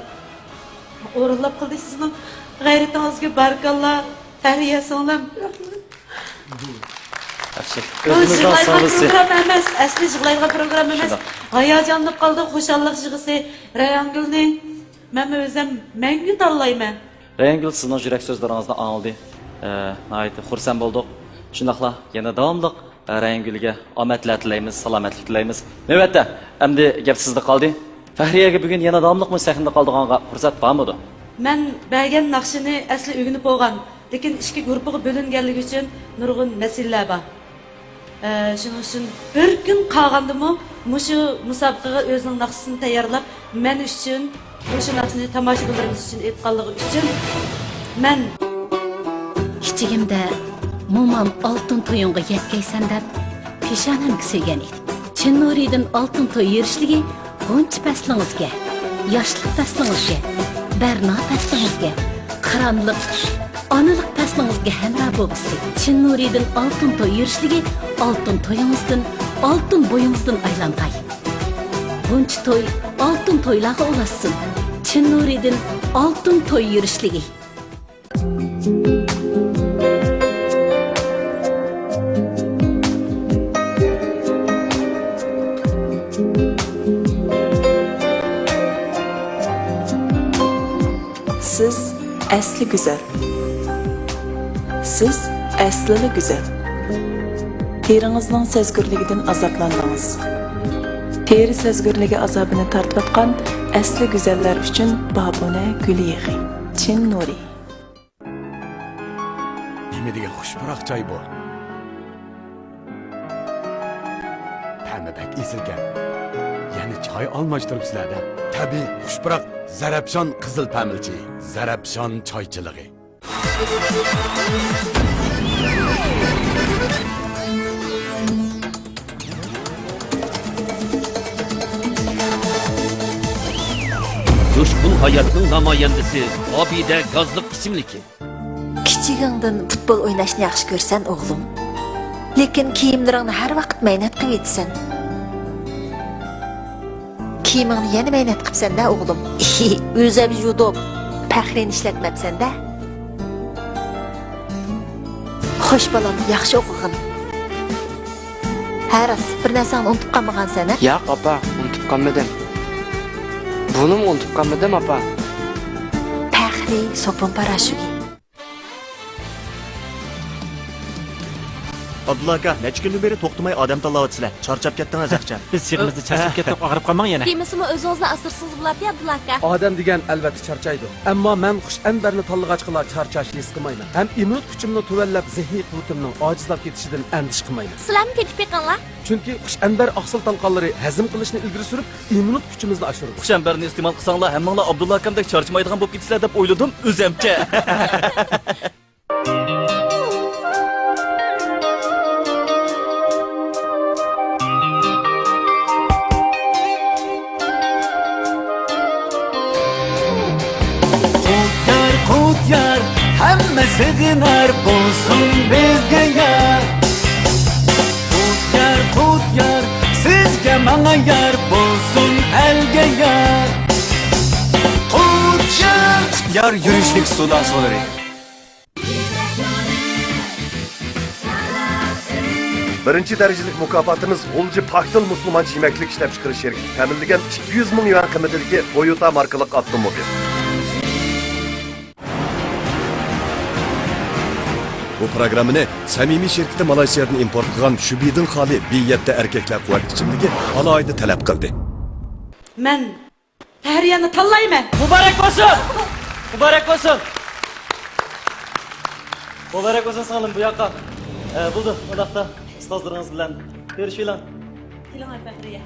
o'rinlab qildi. Sizning g'ayratingizga barakalloh. Fahriya singlim. O'zimizdan sonrasi. Program emas, asli yig'laydigan program emas. Hayajonlanib qoldi, xushallik yig'isi Rayangulni men o'zim mangu tanlayman. Rayangul sizning yurak so'zlaringizni angladik. Nihoyat xursand bo'ldik. Shundaqla yana davomli Rayangulga omadlar tilaymiz, salomatlik tilaymiz. Navbatda endi gap sizda qoldi. Fahriyaga bugun yana davomli sahnada qoldiganga fursat bormidi? Men bergan naqshini asli o'rganib qo'ygan, lekin ikki guruhga bo'linganligi uchun nurg'un masalalar bor. Shuning uchun bir kun qolgandimi, mushu musobaqaga o'zining naqshisini tayyorlab, men uchun mushu naqshini tomoshabinlarimiz uchun aytganligi uchun men kichigimda momam oltin to'yinga yetkaysan deb peshonamga suygan edi. Chin Nuriydan oltin to'y yerishligi buncha paslingizga, yoshlik paslingizga, barno paslingizga, qaramliq onalik paslingizga hamroh bo'lsin. Chin Nuriydan oltin to'y yerishligi oltin to'yimizdan, oltin bo'yimizdan aylanqay. Buncha to'y oltin to'ylarga ulaşsın. Chin Nuriydan oltin to'y yerishligi. Siz asli güzel. Siz aslili güzel. Terinizning sezgirligidan azoblandingiz. Teri sezgirligi azobini tortayotgan asli güzeller uchun babona gul yig'i. Chin Nuri. Nima degan xushbiroq joy bu. Ta'mi bak esilgan. Yana choy almashtiribsizlar-da. Tabiiy xushbiroq Zarabshon qizil pamilchi, Zarabshon choychiligi. Coşkun hayatın namayandisi, abide gazlık isimliki. Kichigingdan futbol o'ynashni yaxshi ko'rsan, o'g'lim. Lekin kiyimlaringni har vaqt mehnat qilib etsan. Kiyimingni yana mehnat qilsan-da, o'g'lim. O'zab yudib, faxrini ishlatmabsan-da. Xo'sh bolam, yaxshi o'qig'in. Haras, bir narsani unutib qolmagansan-a? Yo'q, opa, unutib qolmadim. Buni unutib qolmadim, opa. Faxri sopun parashugi. Abdulla aka, necha kundan beri to'xtamay odam tanlayapsizlar. Charchab ketdingiz axcha. Biz yig'imizni charchab ketib og'rib qolmang yana. Demasimi o'zingizni asirsiz bo'ladi, Abdulla aka. Odam degan albatta charchaydi. Ammo men Xushanbarni tanlag'achqilar charchashni his qilmayman. Ham immun kuchimni tuvallab, zehniy quvutimning ojizlab ketishidan andish qilmayman. Sizlarni ketib yiqinglar. Chunki Xushanbar oqsil tanqonlari hazm qilishni ilgari surib, immun kuchimizni oshiradi. Xushanbarni iste'mol qilsanglar, hammanglar Abdulla akamdek charchamaydigan bo'lib ketisizlar deb o'yladim, o'zimcha. Yar, hamma sig'inar bo'lsin bizga yar. Qut yar, sizga menga yar bo'lsin elga yar. Qut yar, yurishlik sudan so'lari. Birinchi darajalik mukofotimiz G'ulji Paxtil musulmoncha yemaklik ishlab chiqarish sherigi ta'minlagan 200 ming yuan qiymatidagi Toyota markali avtomobil. Bu programmani samimiy şirkati Malayziyadan import qilgan Shubidin xoli B7 erkaklar quvvat ichimligi alohida talab qildi. Men Tahriyani tanlayman. Muborak bo'lsin. Muborak bo'lsin. Muborak bo'lsin singlim bu yoqqa. Bo'ldi, uloqda ustozlaringiz bilan ko'rishinglar. Keling Tahriya.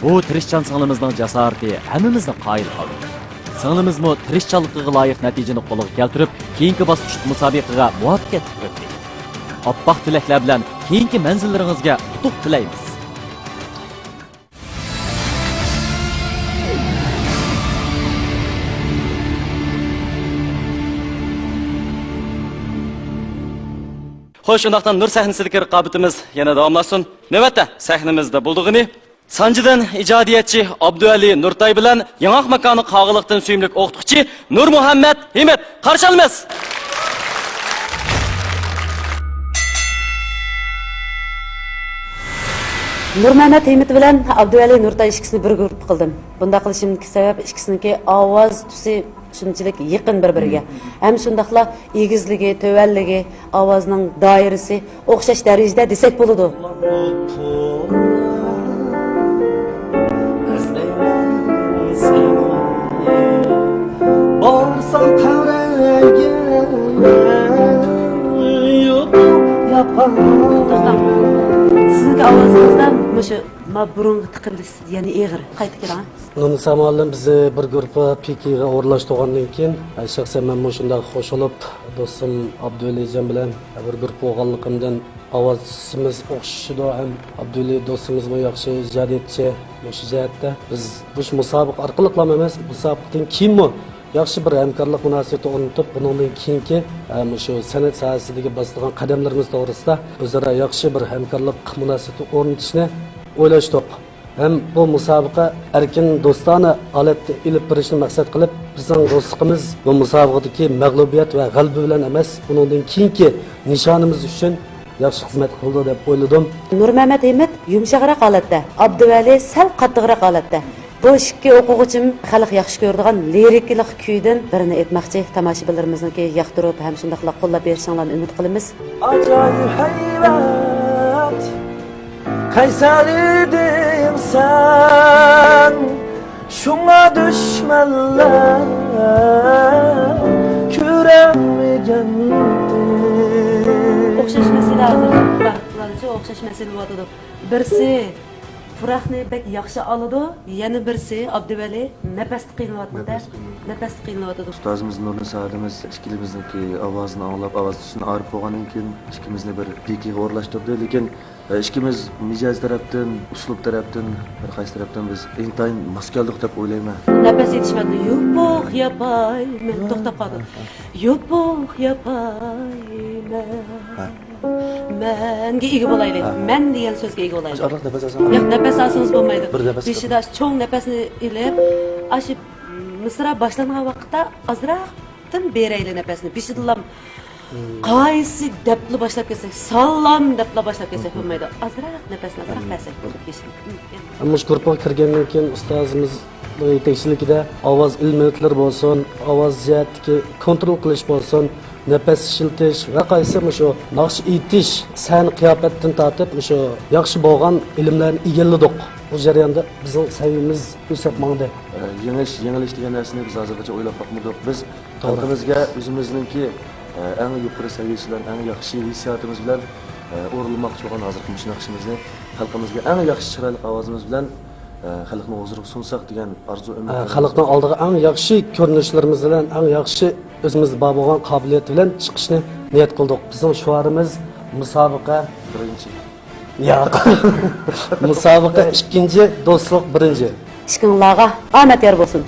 Bu tirishchan singlimizning jasorati hammamizni qoyil qildi. Singlimizmi tirishchanligiga loyiq natijani qo'lga keltirib, keyingi bosqich musobaqaga muvaffaqiyat o'tdi. Oppoq tilaklar bilan keyingi manzillaringizga qutuq tilaymiz. Xo'sh, undaqdan Nur sahnasidagi raqobatimiz yana davomlashsin. Navbatda sahnamizda bo'ldig'ini Sanjidan ijodiyatchi Abduali Nurtay bilan Yangoq makoni qog'iliqdan suyimlik o'qituvchi Nur Muhammad Himet qarshi olamiz. Nurmahmat Himit bilan Abduali Nurtay ikkisini bir guruh qildim. Bunda qilishimning sababi ikkisiniki ovoz tusi shunchalik yaqin bir-biriga. Ham shundaqla egizligi, tövalligi, ovozning doirasi o'xshash darajada desak bo'ladi. Borsan tarege yapan Sizniki ovozingizdan mushu burungi tiqilish, ya'ni eg'ir qaytib keling. Uni samolim bizni bir guruh pikiga o'rlashtirgandan keyin, shaxsan men shunday qo'shilib, do'stim Abdulijon bilan bir guruh bo'lganligimdan ovozimiz o'xshashida ham Abduli do'stimiz bu yaxshi ijodiyatchi, shu jihatda biz bu musobaqa orqali emas, musobaqadan keyinmi yaxshi bir hamkorlik munosabati o'rnatib, bundan keyingi shu san'at sohasidagi bostirgan qadamlarimiz to'g'risida o'zaro yaxshi bir hamkorlik munosabati o'rnatishni o'ylashdik. Hem bu musobaqa erkin do'stona holatda ilib berishni maqsad qilib, bizning do'stligimiz bu musobaqadagi mag'lubiyat va g'alaba bilan emas, bundan keyingi nishonimiz uchun yaxshi xizmat qildi deb o'yladim. Nurmahmat Himit yumshoqroq holatda, Abduvali sal qattiqroq holatda. Bu ikki o'quvchim xalq yaxshi ko'radigan liriklik kuydan birini aytmoqchi. Tomoshabinlarimizniki yoqtirib, ham shundaqla qo'llab berishinglarni umid qilamiz. Ajoyib haybat Qaysar eding sen Şuna düşmanlar Köremmegendi O'xshash masalalar vaqtlarcha o'xshash masala bo'ladi. Birsi Furaqni bek yaxshi oladi, yana birsi Abduvali nafas qiynayotganda, nafas qiynayotdi. Ustozimiz Nurni Saadimiz ikkimizniki ovozini anglab, ovoz tusini arif bo'lgandan keyin ikkimizni bir pekiga o'rlashtirdi, lekin ikkimiz mijoz tarafdan, uslub tarafdan, har qaysi tarafdan biz intayin mos keldik deb o'ylayman. Nafas yetishmadi. Yo'q, yapay, men to'xtab qoldim. Yo'q, yapay. Menga ega bo'laylik. Men degan so'zga ega bo'laylik. Yo'q, nafas olsangiz bo'lmaydi. Beshida cho'ng nafasni ilib, ashib misra boshlangan vaqtda azroqdan beraylik nafasni. Beshidilam qaysi debli boshlab kelsak, salom debla boshlab kelsak bo'lmaydi. Azroq nafasni azroq bersak bo'ladi. Ammo shu guruhga kirgandan keyin ustozimiz yetakchiligida ovoz ilmiyatlar bo'lsin, ovoz jihatdagi kontrol qilish bo'lsin, nafas shiltish va qaysi shu naqsh etish, san qiyofatdan tortib shu yaxshi bo'lgan ilmlarni egalladik. Bu jarayonda bizning saviyamiz o'sib mangdi. Yengilish degan narsani biz hozirgacha o'ylab boqmadik. Biz xalqimizga o'zimizningki eng yuqori saviyasidan eng yaxshi hissiyotimiz bilan o'rilmoqchi bo'lgan hozirgi shu naqshimizni xalqimizga eng yaxshi chiroyli ovozimiz bilan xalqning huzuriga sunsak degan arzu umid. Xalqning oldiga eng yaxshi ko'rinishlarimiz bilan eng yaxshi o'zimiz bor bo'lgan qobiliyat bilan chiqishni niyat qildik. Bizning shuarimiz musobaqa birinchi. Yo'q. Musobaqa ikkinchi, do'stlik birinchi. Ishqinglarga omad yor bo'lsin.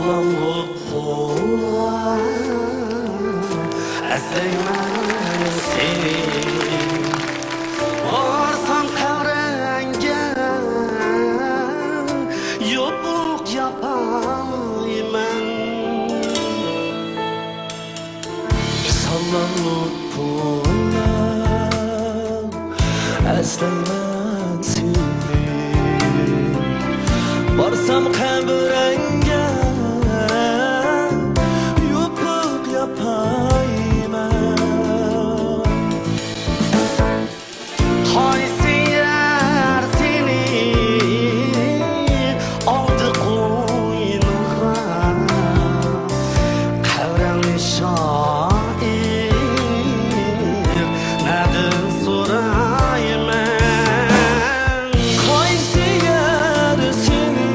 sallanıp qolar Əsləymən seni Varsan qəvrəngə Yoxluq yapayım sallanıp qolar Əsləymən seni Varsam qəbrəngə yoxluq yapayım Qaysi yer seni aldı qoynuğa Qəvrəngli şair nədir sorayım Qaysi yer seni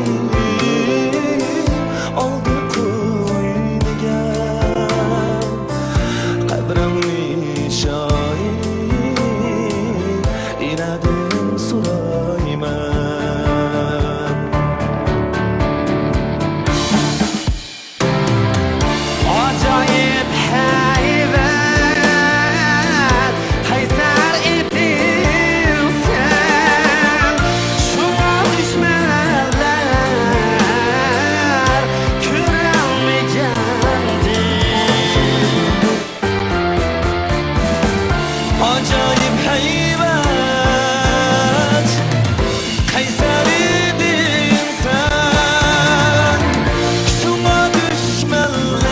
aldı qoynuğa Qəvrəngli şair inadım sorayman Acayip heyvet Kayser ettin sen Şuna düşmeler Kürelmeyendi Acayip heyvet Kayser ettin sen Şuna düşmeler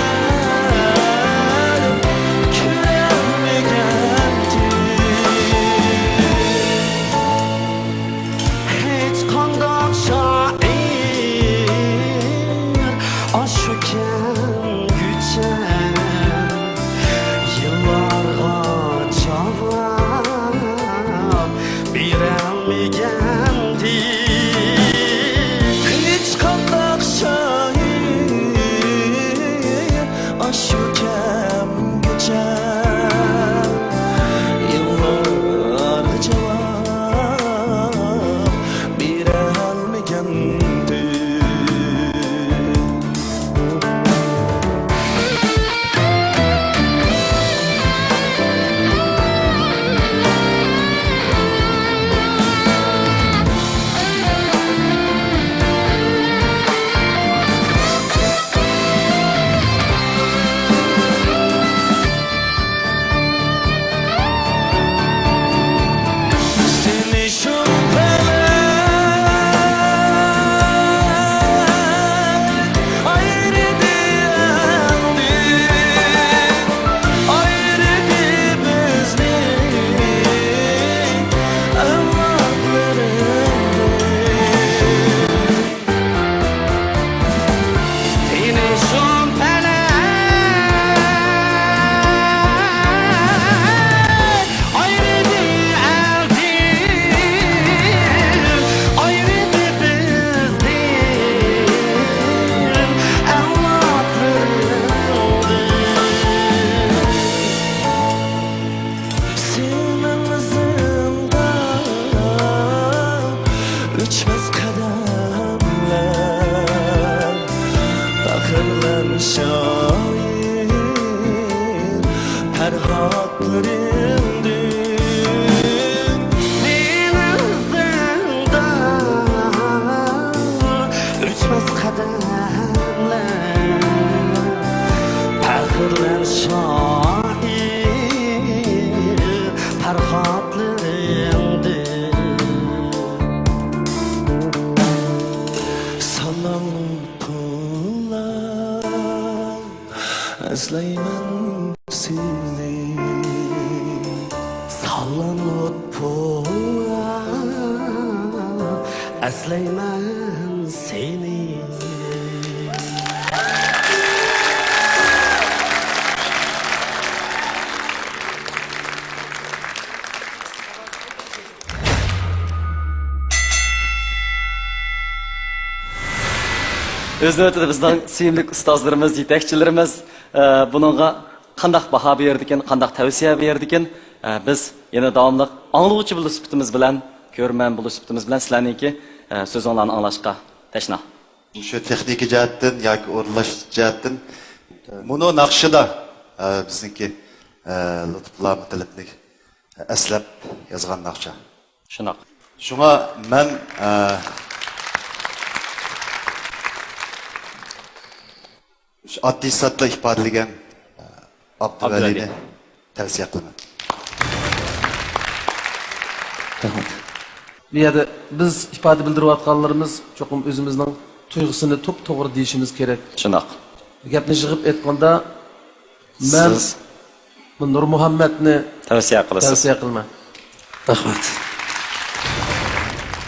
Kürelmeyendi Hiç kandak şair Aşıken güçer Yıllarga cevap Bilemeyendi Hiç kandak şair Aşıken güçer Yıllarga cevap Bilemeyendi Seni şüpheler ayrı diyendi Ayrı bizlik evlatlarındı Seni şüpheler ayrı diyendi Ayrı bizlik evlatlarındı Senin zindan Üçmez kademler Bakırlar şair Perhatlarındı Senin zindan Üçmez kademler Bakırlar şair Perhatlarındı Sallanıp kullar Özleymen seni Sallanıp kullar Özleymen seni Öz növbətində bizdən sevimlik ustazlarımız, yetakçilərimiz bununğa qandaq baha berdikin, qandaq tavsiya berdikin, biz yana davamlıq anlıqçı bulu sübtimiz bilan, görmən bulu sübtimiz bilan sizlarniki sözünlərni anlaşqa təşna. Şu texnik jihatdan yoki o'rinlash jihatdan buni naqshida bizniki Lutfullo Mutalibning aslab yozgan naqsha. Shunaqa. Shunga men oddiy satla ifodalagan Abduvalini tavsiya qilaman. Bu yerda biz ifoda bildirayotganlarimiz cho'qim o'zimizning tuyg'usini to'g'ri deyishimiz kerak. Shunaqa. Gapni yig'ib aytganda men bu Nur Muhammadni tavsiya qilasiz. Tavsiya qilman. Rahmat.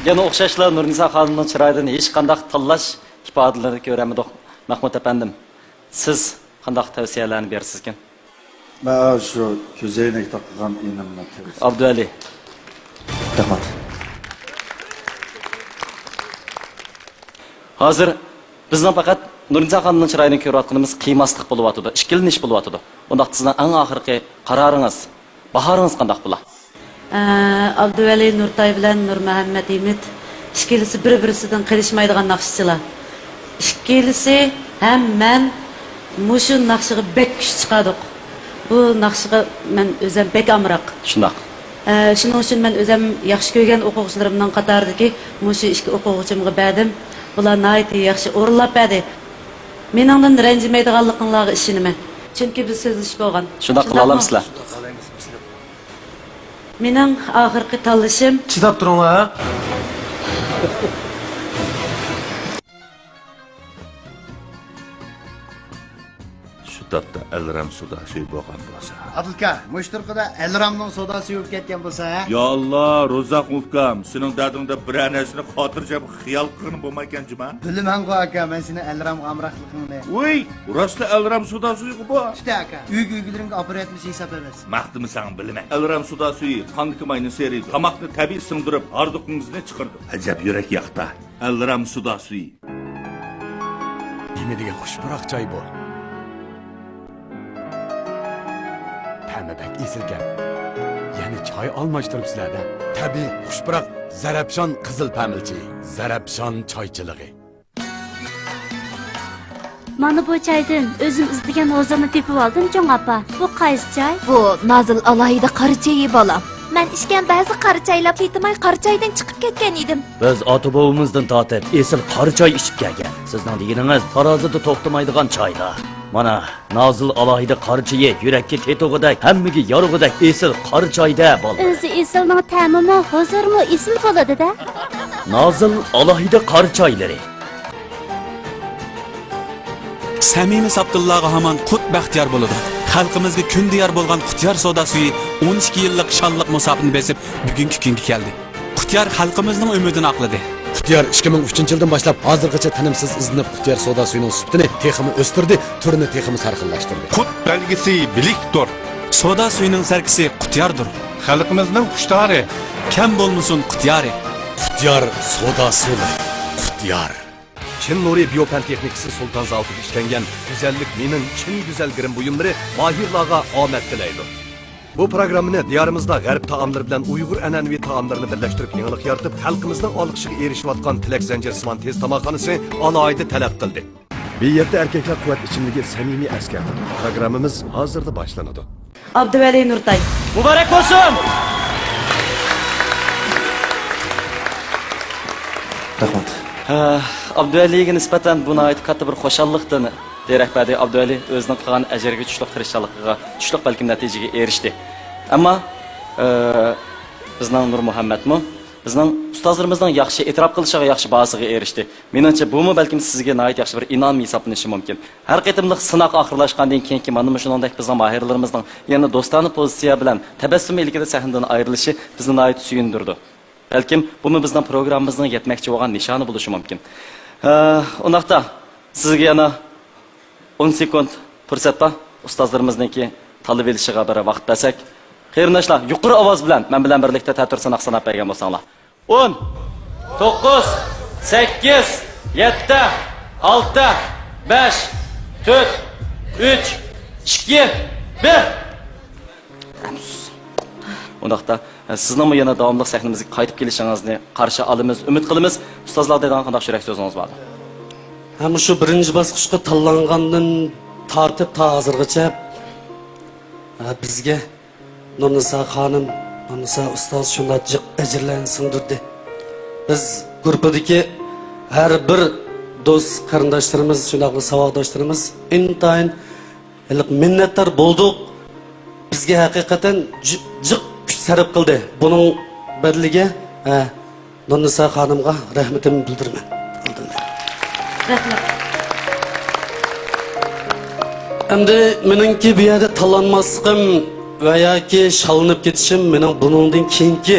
Yana o'xshashlar Nurnisa xonimning chiroyidan hech qanday tanlash ifodalarini ko'ramiz. Mahmud apandim, siz qanday tavsiyalarni berasiz-kin? Men shu ko'zoynak taqgan inimni. Abduvali. Rahmat. Hozir bizning faqat Nurnisa xonimning chiroyini ko'rayotganimiz qiymaslik bo'lyapti, ishkilnish bo'lyapti. Unda sizning eng oxirgi qaroringiz, bahoringiz qanday bo'ladi? Abduvali Nurtay bilan Nur Muhammad Imit ikkilisi bir-birisidan qilishmaydigan naqshchilar. Ikkilisi ham men mushu naqshiga bek kuch chiqadik. Bu naqshiga men o'zim bek amroq. Shundoq. Shuning uchun men o'zim yaxshi ko'rgan o'quvchilarimning qatoridagi mushu ikki o'quvchimga berdim. Bular nihoyat yaxshi o'rinlab berdi. Meningdan ranjimaydiganliginglarga ishonaman. Chunki biz so'zlashib bo'lgan. Shundoq qila olamsizlar. Mening oxirgi tanlashim. Chidab turinglar. Şutatda Elram suda şey bo'lgan bo'lsa. Abdulka, mushturqida Elramning sodasi yo'q ketgan bo'lsa, Ya Allah, Rozaq Ulkam, sening dardingda bir narsani xotirjam xiyol qilib bo'lmagan juma. Bilaman-ku aka, men seni Elram amroqligingni. Voy, rostda Elram sudasi yo'q bu. Işte aka, uyga operatsiya hesab emas. Maqtimisan bilaman. Elram sudasi qandiki mayni seri, tamoqni tabiiy singdirib, arduqingizni chiqardi. Ajab yurak yoqda. Elram sudasi. Nima degan xushbiroq joy bu? Ta'mibak esilgan. Ya'ni choy almashtiribsizlar-da. Tabiiy xushbiroq Zarabshon qizil pamilchi, Zarabshon choychiligi. Mana bu choydan o'zim izlagan hozirni tepib oldim, Jon opa. Bu qaysi choy? Bu Nozil alohida qora choyi bolam. Men ichgan ba'zi qora choylar yetimay qora choydan chiqib ketgan edim. Biz ota-bobomizdan tortib esil qora choy ichib kelgan. Sizning deganingiz tarozida to'xtamaydigan choylar. Mana Nozil alohida qora choyi yurakka tetug'idak, hammaga yorug'idak esil qora choyda bol. O'zi esilning ta'mimi hozirmi esil bo'ladi-da? Nozil alohida qora choylari. Samimiy Abdullaga hamon qut baxtiyor bo'ladi. Xalqimizga kun diyar bo'lgan Qutyor soda suyi 12 yillik shonliq musofirni besib bugungi kunga keldi. Qutyor xalqimizning umidini oqladi. Qutyor 2003-yildan boshlab hozirgacha tinimsiz izinib Qutyor soda suyining sutini teximi o'stirdi, turini teximi sarxillashtirdi. Qut belgisi bilikdir. Soda suyining sarkisi Qutyordir. Xalqimizning qushtari kam bo'lmasin Qutyori. Qutyor soda suyi. Qutyor. Çin Nuri Biopan Texnikisi Sultan Zaltı'da işlengen güzellik minin Çin güzel grim buyumları mahirlağa omad tilaydi. Bu programını diyarımızda g'arb taamları bilan Uyg'ur an'anaviy taamlarını birleştirip yenilik yaratıp halkımızdan alqışıga erişiyotgan Tilak Zanjirsimon tez tamoqxonasi alohida talab qildi. Biyatda erkeklar quvvat ichimligi samimiy askardir. Programımız hozirda boshlanadi. Abduvali Nurtay. Muborak bo'lsin. Rahmat. Abduvaliga nisbatan buni aytib katta bir xo'shalliqdan derakbadi Abduvali o'zining qilgan ajriga tushliq tirishchiligiga, tushliq balkim natijaga erishdi. Ammo bizning Nur Muhammadmi, bizning ustozlarimizning yaxshi e'tirof qilishiga, yaxshi bahosiga erishdi. Menimcha bumi balkim sizga nihoyat yaxshi bir inom hisoblanishi mumkin. Har qitimliq sinoq oxirlashgandan keyin mana shuningdek bizning mahirlarimizning yana do'stona pozitsiya bilan tabassum ilkida sahnadan ayrilishi bizni nihoyat suyundirdi. Balkim bumi bizning programmamizning yetmoqchi bo'lgan nishoni bo'lishi mumkin. Undaqda sizga yana 10 sekund fursat bor. Ustozlarimizniki talab elishiga bir vaqt bersak. Qarindoshlar, yuqori ovoz bilan men bilan birlikda ta'tir sanoq sanab bergan bo'lsanglar. 10 9 8 7 6 5 4 3 2 1 Undaqda sizning yana davomli sahnamizga qaytib kelishingizni qarshi olamiz, umid qilamiz. Ustozlar degan qanday yurak so'zingiz bor? Hem şu birinci basqıçqa tanlangandan tartib ta hozirgacha bizga Nurnisa xonim, Nurnisa ustoz shunday jiq ajrlarni singdirdi. Biz guruhdagi har bir do'st qarindoshlarimiz, shunday savoddoshlarimiz intayin minnatdor bo'ldik. Bizga haqiqatan jiq kuch sarf qildi. Buning badliga Nurnisa xonimga rahmatimni bildiraman. Endi meningki bu yerda talanmasligim va yoki shalinib ketishim mening buningdan keyingi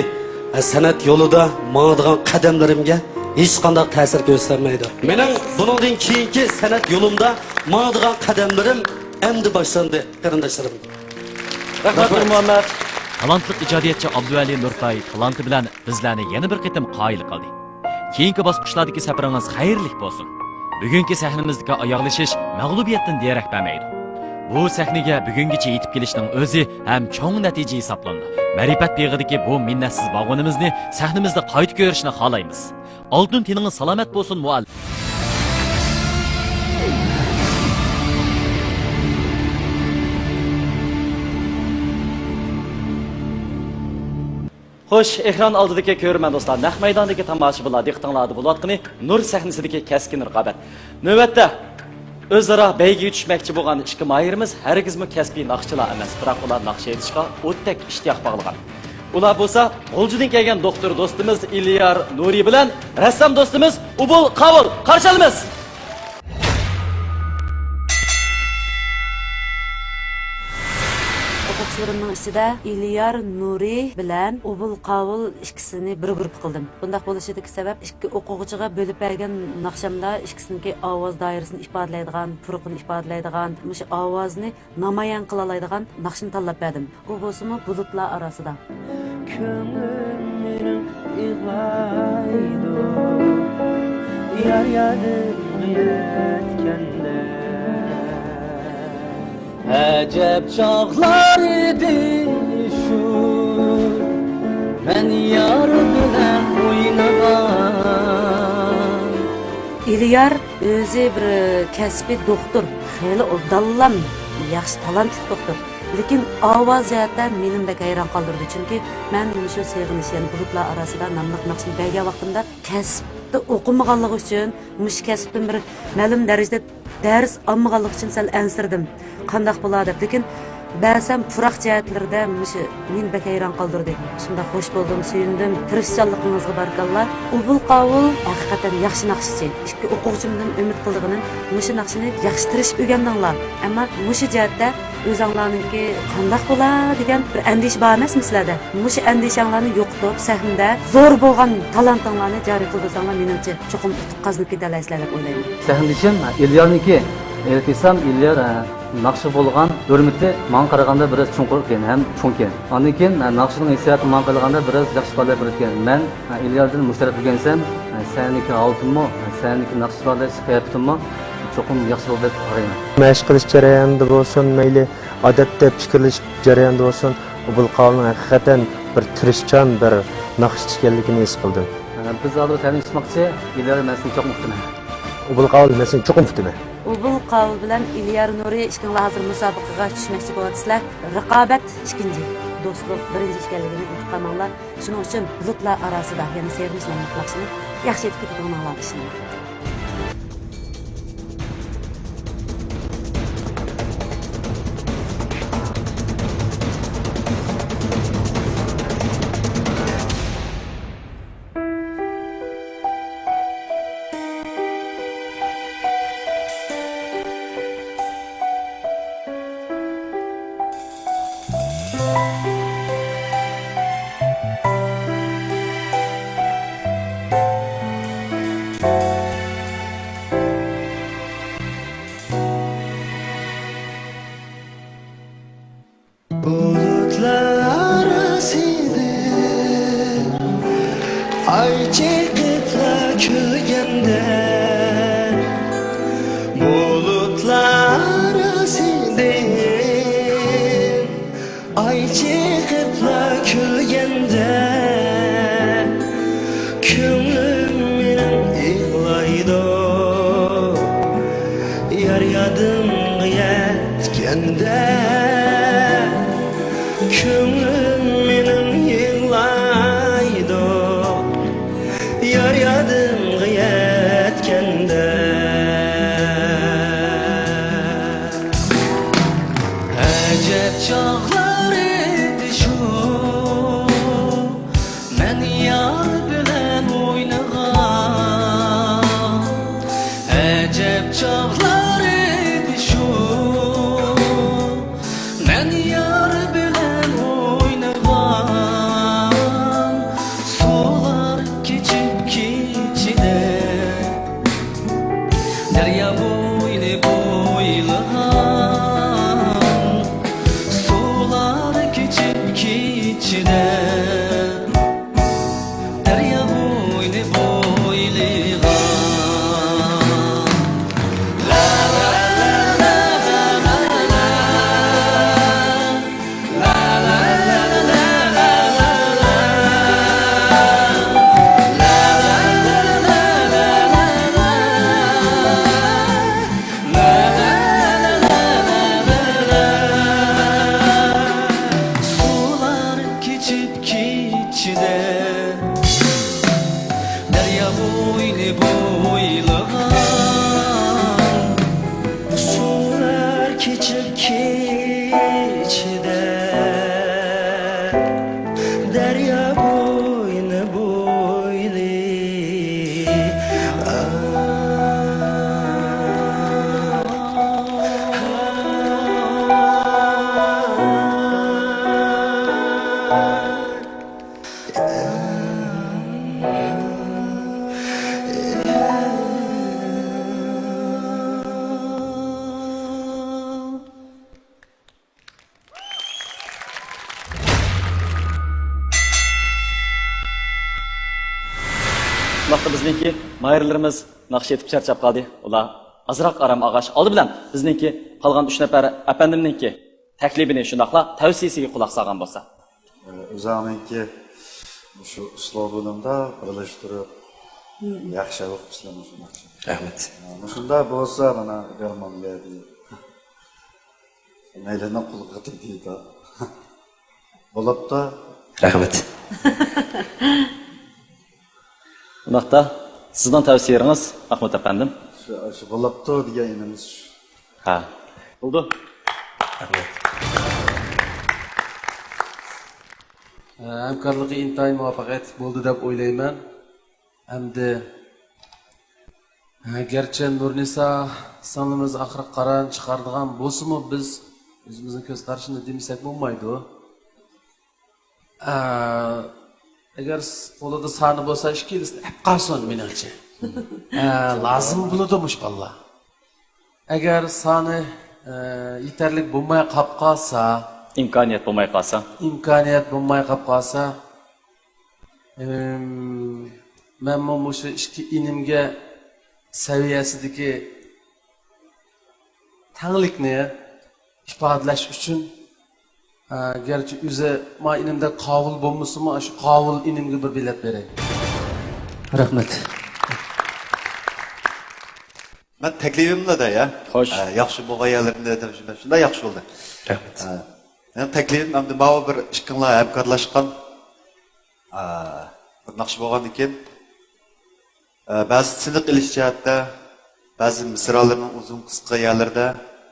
san'at yo'lida mangadigan qadamlarimga hech qanday ta'sir ko'rsatmaydi. Mening buningdan keyingi san'at yo'limda mangadigan qadamlarim endi boshlandi, qarindoshlarim. Rahmat Muhammad. Talantli ijodiyatchi Abduvali Nurtay talanti bilan bizlarni yana bir qitim qoyil qildi. Keyingi bosqichlardagi safaringiz xayrli bo'lsin. Bugungi sahnamizdagi oyoqlashish mag'lubiyatdan derak bermaydi. Bu sahnaga bugungacha yetib kelishning o'zi ham cho'ng natija hisoblandi. Ma'rifat beg'idagi bu minnatsiz bag'onimizni sahnamizda qayta ko'rishni xohlaymiz. Oltin tiningiz salomat bo'lsin muallim. Xo'sh, ekran oldidagi ko'rman do'stlar, naq maydondagi tomoshabinlar diqqatingizda bo'layotgani Nur sahnasidagi keskin raqobat. Navbatda o'zaro bayga tushmoqchi bo'lgan ikki mayirimiz hargizmi kasbiy naqshchilar emas, biroq ular naqsh etishga o'tdak ishtiyoq bog'lagan. Ular bo'lsa, G'uljidan kelgan doktor do'stimiz Ilyar Nuri bilan rassom do'stimiz Ubul Qavul qarshi olamiz. O'quvchilarimning ichida Ilyar Nuri bilan Ubul Qavul ikkisini bir guruh qildim. Bunday bo'lishidagi sabab ikki o'quvchiga bo'lib bergan naqshamda ikkisiniki ovoz doirasini ifodalaydigan, turqini ifodalaydigan, mush ovozni namoyon qila oladigan naqshni tanlab berdim. U bo'lsa-mu bulutlar orasida. Ko'nglim ig'laydi. Yar yetganda Acep çağlar idi şu Ben yar bilen oynagan İlyar o'zi bir kasbiy doktor, xeyli dallam, yaxshi talantli doktor. Lekin ovoz jihatdan menimdek hayron qoldirdi, chunki men shu sevg'inish, ya'ni bulutlar orasida nomli naqshni bergan vaqtimda kasbda o'qimaganligi uchun, mush kasbdan bir ma'lum darajada dars olmaganligi uchun sal ansirdim. Qandaq bo'ladi deb, lekin ba'zan puroq jihatlarda men bek hayron qoldirdi. Shunda xush bo'ldim, suyundim. Tirishchanligingizga barakalloh. Ubul Qavul haqiqatan yaxshi naqshchi. Ikki o'quvchimdan umid qildiganim mushu naqshni yaxshi tirishib o'rgandinglar. Ammo mushu jihatda o'zinglarningki qandaq bo'ladi degan bir andish bor emas sizlarda. Mushu andishanglarni yo'qotib, sahnada zo'r bo'lgan talantinglarni joriy qildirsanglar, menimcha cho'qim qazinib ketalaysizlar deb o'ylayman. Sahnadishim Ilyarniki aytsam, Ilyar naqshi bo'lgan hurmati men qaraganda biroz chunqur ekan, ham cho'ng ekan. Ondan keyin naqshining hissiyoti men qaraganda biroz yaxshi qolib ketgan. Men Ilyardan mushtarak bo'lgansam, saniki oltinmi, saniki naqshi qolish qiyofatimmi cho'qim yaxshi bo'ldi deb qarayman. Mashq qilish jarayonida bo'lsin, mayli odatda fikrlash jarayonida bo'lsin, Ubul Qavulning haqiqatan bir tirishchan bir naqshchi ekanligini his qildim. Biz hozir seni eshitmoqchi, Ilyar men seni cho'q muhtaman. Ubul Qavul men seni cho'q muhtaman. Ubul Qavul bilan Ilyar Nuri ikkingiz hozir musobaqaga tushmoqchi bo'lasizlar. Raqobat ikkinchi, do'stlik birinchi ekanligini unutmanglar. Shuning uchun bulutlar orasida, ya'ni sevgish nomli yaxshi etib ketadiganlar ishni. Bulutlar arasida ay çekipler külgende Bulutlar arasida ay çekipler külgende Ko'nglim mening yig'laydi Könglim menim yig'laydi Yar yodimga yetganda Ajab chog'lar edi shu Men yar bilan o'ynagan Ajab chog'lar edi shu Men yar bilan o'ynagan Sular kechib kechida Daryo bo'yni bo'ylagan Sular kechib kechida Daryo bo'yni bo'ylagan La la la la la la la La la la la la la la La la la la la la la La la la la la Sular kechib kechida Daryo bo'yni bo'ylagan Sular kechib kechida Daryo bo'yni Vaqti bizniki mayırlarımız naqsh etib charchab qoldi. Ular azroq aram ag'ash oldi bilan bizniki qolgan 3 nafar apandimniki taklifini shundoqla tavsiyasiga quloq solgan bo'lsa. O'zimniki shu uslubimda birlashtirib yaxshi o'qishlar shunday. Rahmat. Shunda bo'lsa mana Germaniya deydi. Maylidan qulga deydi. Bo'libdi. Rahmat. Undaqda sizning tavsiyalaringiz Mahmud apandim. Shu bo'libdi deganimiz. Ha. Bo'ldi. Rahmat. Hamkorligi intayin muvaffaqiyatli bo'ldi deb o'ylayman. Hamda garchi Nurnisa sonimiz oxiri qaran chiqardigan bo'lsa-mu biz o'zimizning ko'z qarashini demasak bo'lmaydi. Agar qo'lida soni bo'lsa ishkilisni qolsin meningcha. Lozim bo'ladi-mush balla. Agar soni yetarli bo'lmay qolib qolsa, imkoniyat bo'lmay qolsa, men o'sha ishki inimga saviyasidagi tanglikni ifodalash uchun garchi o'zi ma inimda qovul bo'lmasa-mu, shu qovul inimga bir bilet beray. Rahmat. Ben teklifimle de ya. Hoş. Yaxşı bo'lgan yerlerinde de shunday yaxshi bo'ldi. Rahmat. Men teklifim hamda bana bir ishqinlar hamkorlashgan bir naqsh bo'lgan ekan. Ba'zi siniq ilish jihatda, ba'zi misralarning uzun qisqa yerlarda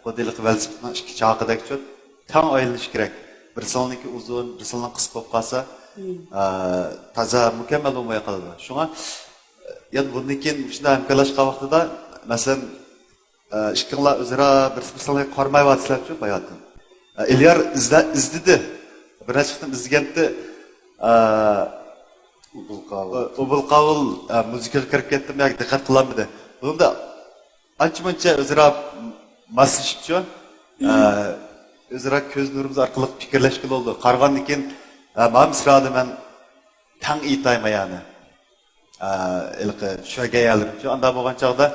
qodilik velosipedning ikki chaqidek cho't tang ayrilish kerak. Bir soniki uzun, bir sonning qisqa bo'lib qolsa, toza mukammal bo'lmay qoladi. Shunga yani bundan keyin shunday hamkorlashgan vaqtida masalan ishqinlar o'zaro bir songa qarmayapsizlar-ku bayotdan. İlyar izledi. Bir açıktan izledi. Ubul müzikal kirib ketdim, yoki diqqat qilolmadi. Bunda ancha-muncha o'zaro maslashibdi. O'zaro ko'z nurimiz orqali fikrlashgan bo'ldi. Qarg'andan keyin men misrada men tang aytayman yani. Ilqi shuga yaldim. Anda bo'lgan chog'da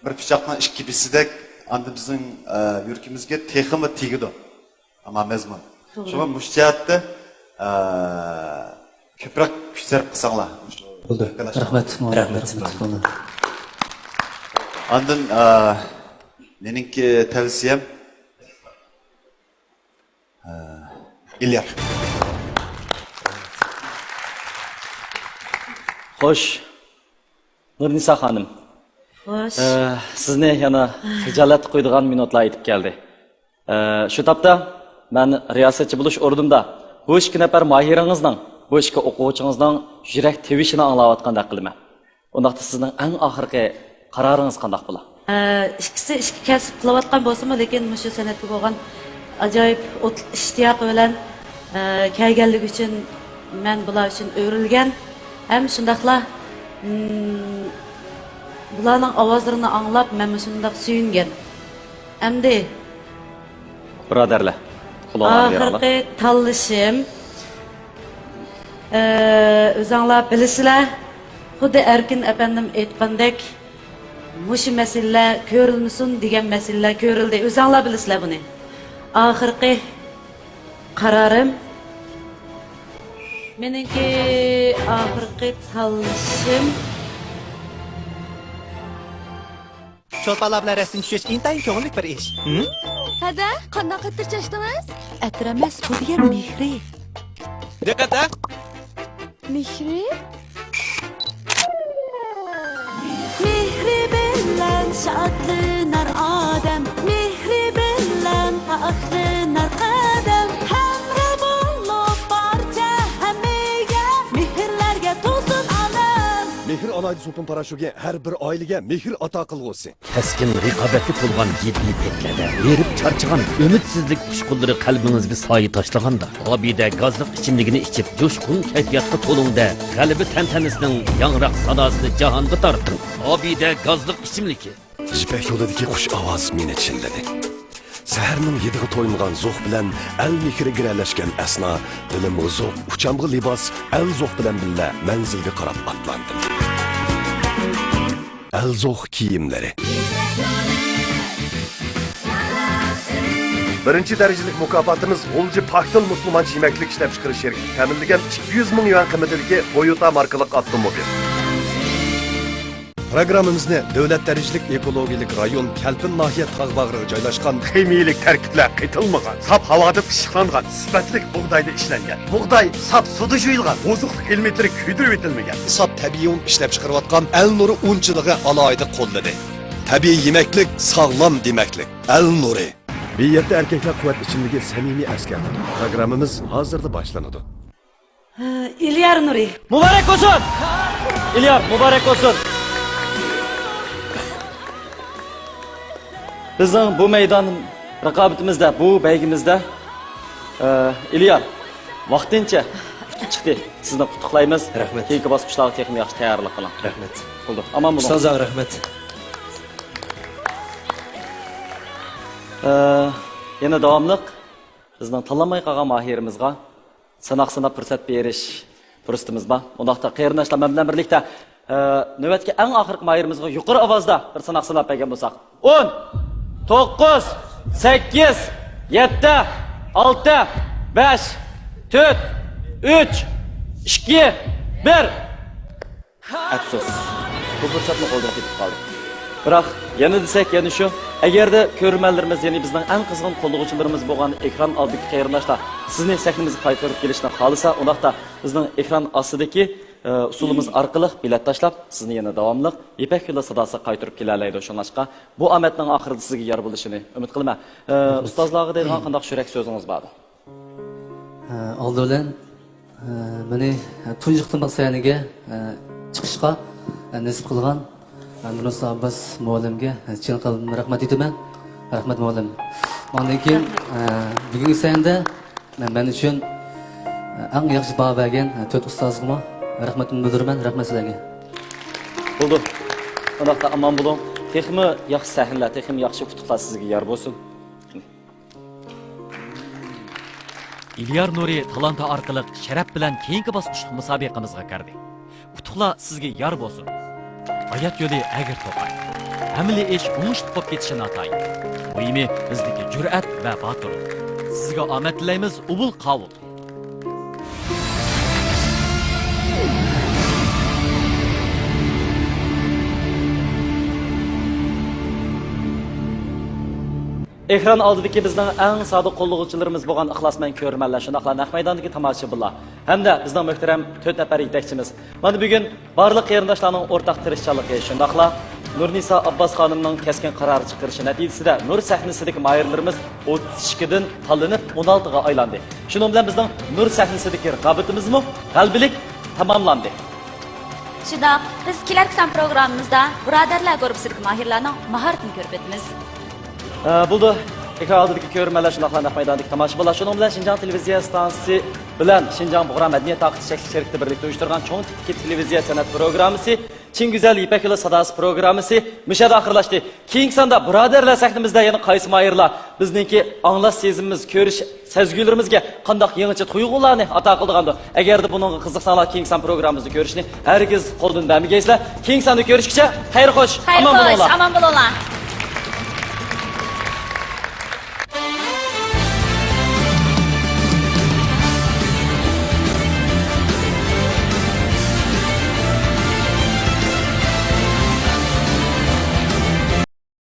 bir pichoqning ikki bisidek anda bizning yurtimizga texmi tegidi. Ama mezmun. Shunga mushjatda ko'proq kuch sarf qilsanglar. Bo'ldi. Rahmat. Rahmat. Ondan meningki tavsiyam İlyar. Xo'sh. Nurnisa xonim. Xo'sh. Sizni yana hijolat qo'ydigan minutlar yetib keldi. Shu topda men riyosatchi bo'lish o'rnimda bu 2 nafar mahiringizning, bu 2 o'quvchingizning yurak tevishini anglayotgandek qilaman. Undaqda sizning eng oxirgi qaroringiz qanday bo'ladi? İkisi kasb qilayotgan bo'lsa-mu, lekin shu san'atga bo'lgan ajoyib ishtiyoq bilan kelganligi uchun men bular uchun o'rilgan. Hem shundaqla bularning ovozlarini anglab men shundaq suyungan. Endi birodarlar, quloqlaringizni oxirgi tanlashim o'zinglar bilasizlar, xuddi Erkin apandim aytgandek, mushu masalalar ko'rilmasin degan masalalar ko'rildi. O'zinglar bilasizlar buni. Oxirgi qarorim meniki oxirgi tanlashim Cho'lpalar bilan rasm tushish intayin ko'ngillik bir ish. Hada, qanday qattiq chashdingiz? Atir emas, bu degan mehri. Diqqat! Mehri? Mehri bilan shodlanar odam, mehri bilan faxrlanar qadam. Hamra bo'lib barcha hammaga mehrlarga to'sin alam. Mehr alaydi sultan parashuga har bir oilaga mehr ato qilg'usi. Keskin raqobatli bo'lgan yetli petlarda erib charchagan ümidsizlik tushqunlari qalbingizga soyi tashlaganda, obida gazliq ichimligini ichib jo'shqin kayfiyatga to'lingda, qalbi tantanasining yangroq sadosini jahonga torting. Obida gazliq ichimligi. Jipek yo'lidagi xush ovoz meni chilladi. Saharning yedig'i to'ymagan zo'q bilan al mehri giralashgan asno, dilimga zo'q, uchamg'i libos al zo'q bilan billa manzilga qarab atlandim. Al zo'q kiyimlari. Birinchi darajalik mukofotimiz G'ulji Paxtil Musulmon yemeklik ishlab chiqarish shirkati ta'minlagan 200 ming yuan qiymatidagi Toyota markali avtomobil. Programmamizni davlat darajalik ekologik rayon Kalpin nahiya tog' bag'riga joylashgan Ximiyalik tarkiblar qaytilmagan, sap havoda pishiqlangan, sifatlik bug'doyda ishlangan. Bug'doy sap suvda yuyilgan, oziqlik elementari kuydirib etilmagan. Sap tabiiy un ishlab chiqarayotgan Al Nuri unchiligi alohida qo'lladi. Tabiiy yemeklik sog'lom demaklik. Al Nuri. Bir yerda erkaklar quvvat ichimligi samimiy askar. Programmamiz hozirda boshlanadi. İlyar Nuri. Muborak bo'lsin. İlyar, muborak bo'lsin. Bizning bu maydon raqobatimizda, bu baygimizda İlyar vaqtincha chiqdi. Sizni qutlaqlaymiz. Rahmat. Keyingi bosqichlarga texnik yaxshi tayyorlik qiling. Rahmat. Bo'ldi. Aman bo'ling. Ustoz rahmat. Yana davomliq bizning tanlanmay qolgan mahirimizga sanaq fursat berish fursatimiz bor. Undaqda qarindoshlar bilan birlikda navbatga eng oxirgi mahirimizga yuqori ovozda bir sanaq sanab bergan bo'lsak. 10 9 8 7 6 5 4 3 2 1 Afsus. Bu fursatni qo'ldan ketib qoldi. Biroq yana desak, yana shu, agarda ko'rmanlarimiz, ya'ni bizning eng qizg'in qo'llovchilarimiz bo'lgan ekran oldidagi qarindoshlar sizning sahnamizga qaytarib kelishni xohlasa, undaqda bizning ekran ostidagi usulimiz orqali bilet tashlab, sizni yana davomli Ipak yo'li sadosi qaytarib kelalaydi. Shunlashqa bu omadning oxirida sizga yor bo'lishini umid qilaman. Ustozlarga deydigan qanday yurak so'zingiz bor? Oldi bilan meni tunji qilmoq sayaniga chiqishga nasib qilgan Nursa Abbas muallimga chin qalbimdan rahmat aytaman. Rahmat muallim. Ondan keyin bugungi sayanda men uchun eng yaxshi baho bergan 4 ustozimga rahmatimni bildiraman. Rahmat sizlarga. Bo'ldi. Undaqda aman bo'ling. Texmi yaxshi sahnlar, texmi yaxshi qutuqlar sizga yor bo'lsin. İlyar Nuri talanti orqali sharaf bilan keyingi bosqich musobaqamizga kirdi. Qutuqlar sizga yor bo'lsin. Hayat yo'li agir to'qay. Hamli ish o'ngishli bo'lib ketishini ataydi. Muhimi bizdagi jur'at va botirlik. Sizga omad tilaymiz, ubul qabul. Ekran oldidagi bizning eng sodiq qo'llovchilarimiz bo'lgan ixlosmand ko'rmanlar, shundoqla naq maydondagi tomoshabinlar hamda bizning muhtaram 4 nafar yetakchimiz. Mana bugun barliq qarindoshlarning o'rtaq tirishchanligi, shundoqla Nurnisa Abbos xonimning keskin qaror chiqarishi natijasida Nur sahnasidagi mayirlarimiz 32 dan tanlanib 16 ga aylandi. Shuning bilan bizning Nur sahnasidagi raqobatimizmi g'albilik tamomlandi. Shundoq, biz kelarki programmamizda birodarlar guruhisidagi mahirlarning mahoratini ko'rib o'tamiz. Buldu ekran oldidagi ko'rmanlar shundoqla naq maydondagi tomoshabinlar shuning bilan Xinjiang televiziya stansiyasi bilan Xinjiang Buğra madaniyat taqdid shakli sherikda birlikda uyushtirgan cho'ng tipdagi televiziya san'at programmasi Chin Güzel İpek Yolu Sadası programmasi müşahede ahırlaştı. Keyingi sonda birodarlar sahnamizda yana qaysi mayirlar bizningki anglash sezimimiz, ko'rish sezgilarimizga qandoq yangicha tuyg'ularni ato qilgandi. Agarda buningga qiziqsanglar keyingi son programmamizni ko'rishni hargiz qo'ldan bermaysizlar. Keyingi sonda ko'rishguncha xayr xo'sh, Xayr xo'sh, omon bo'linglar.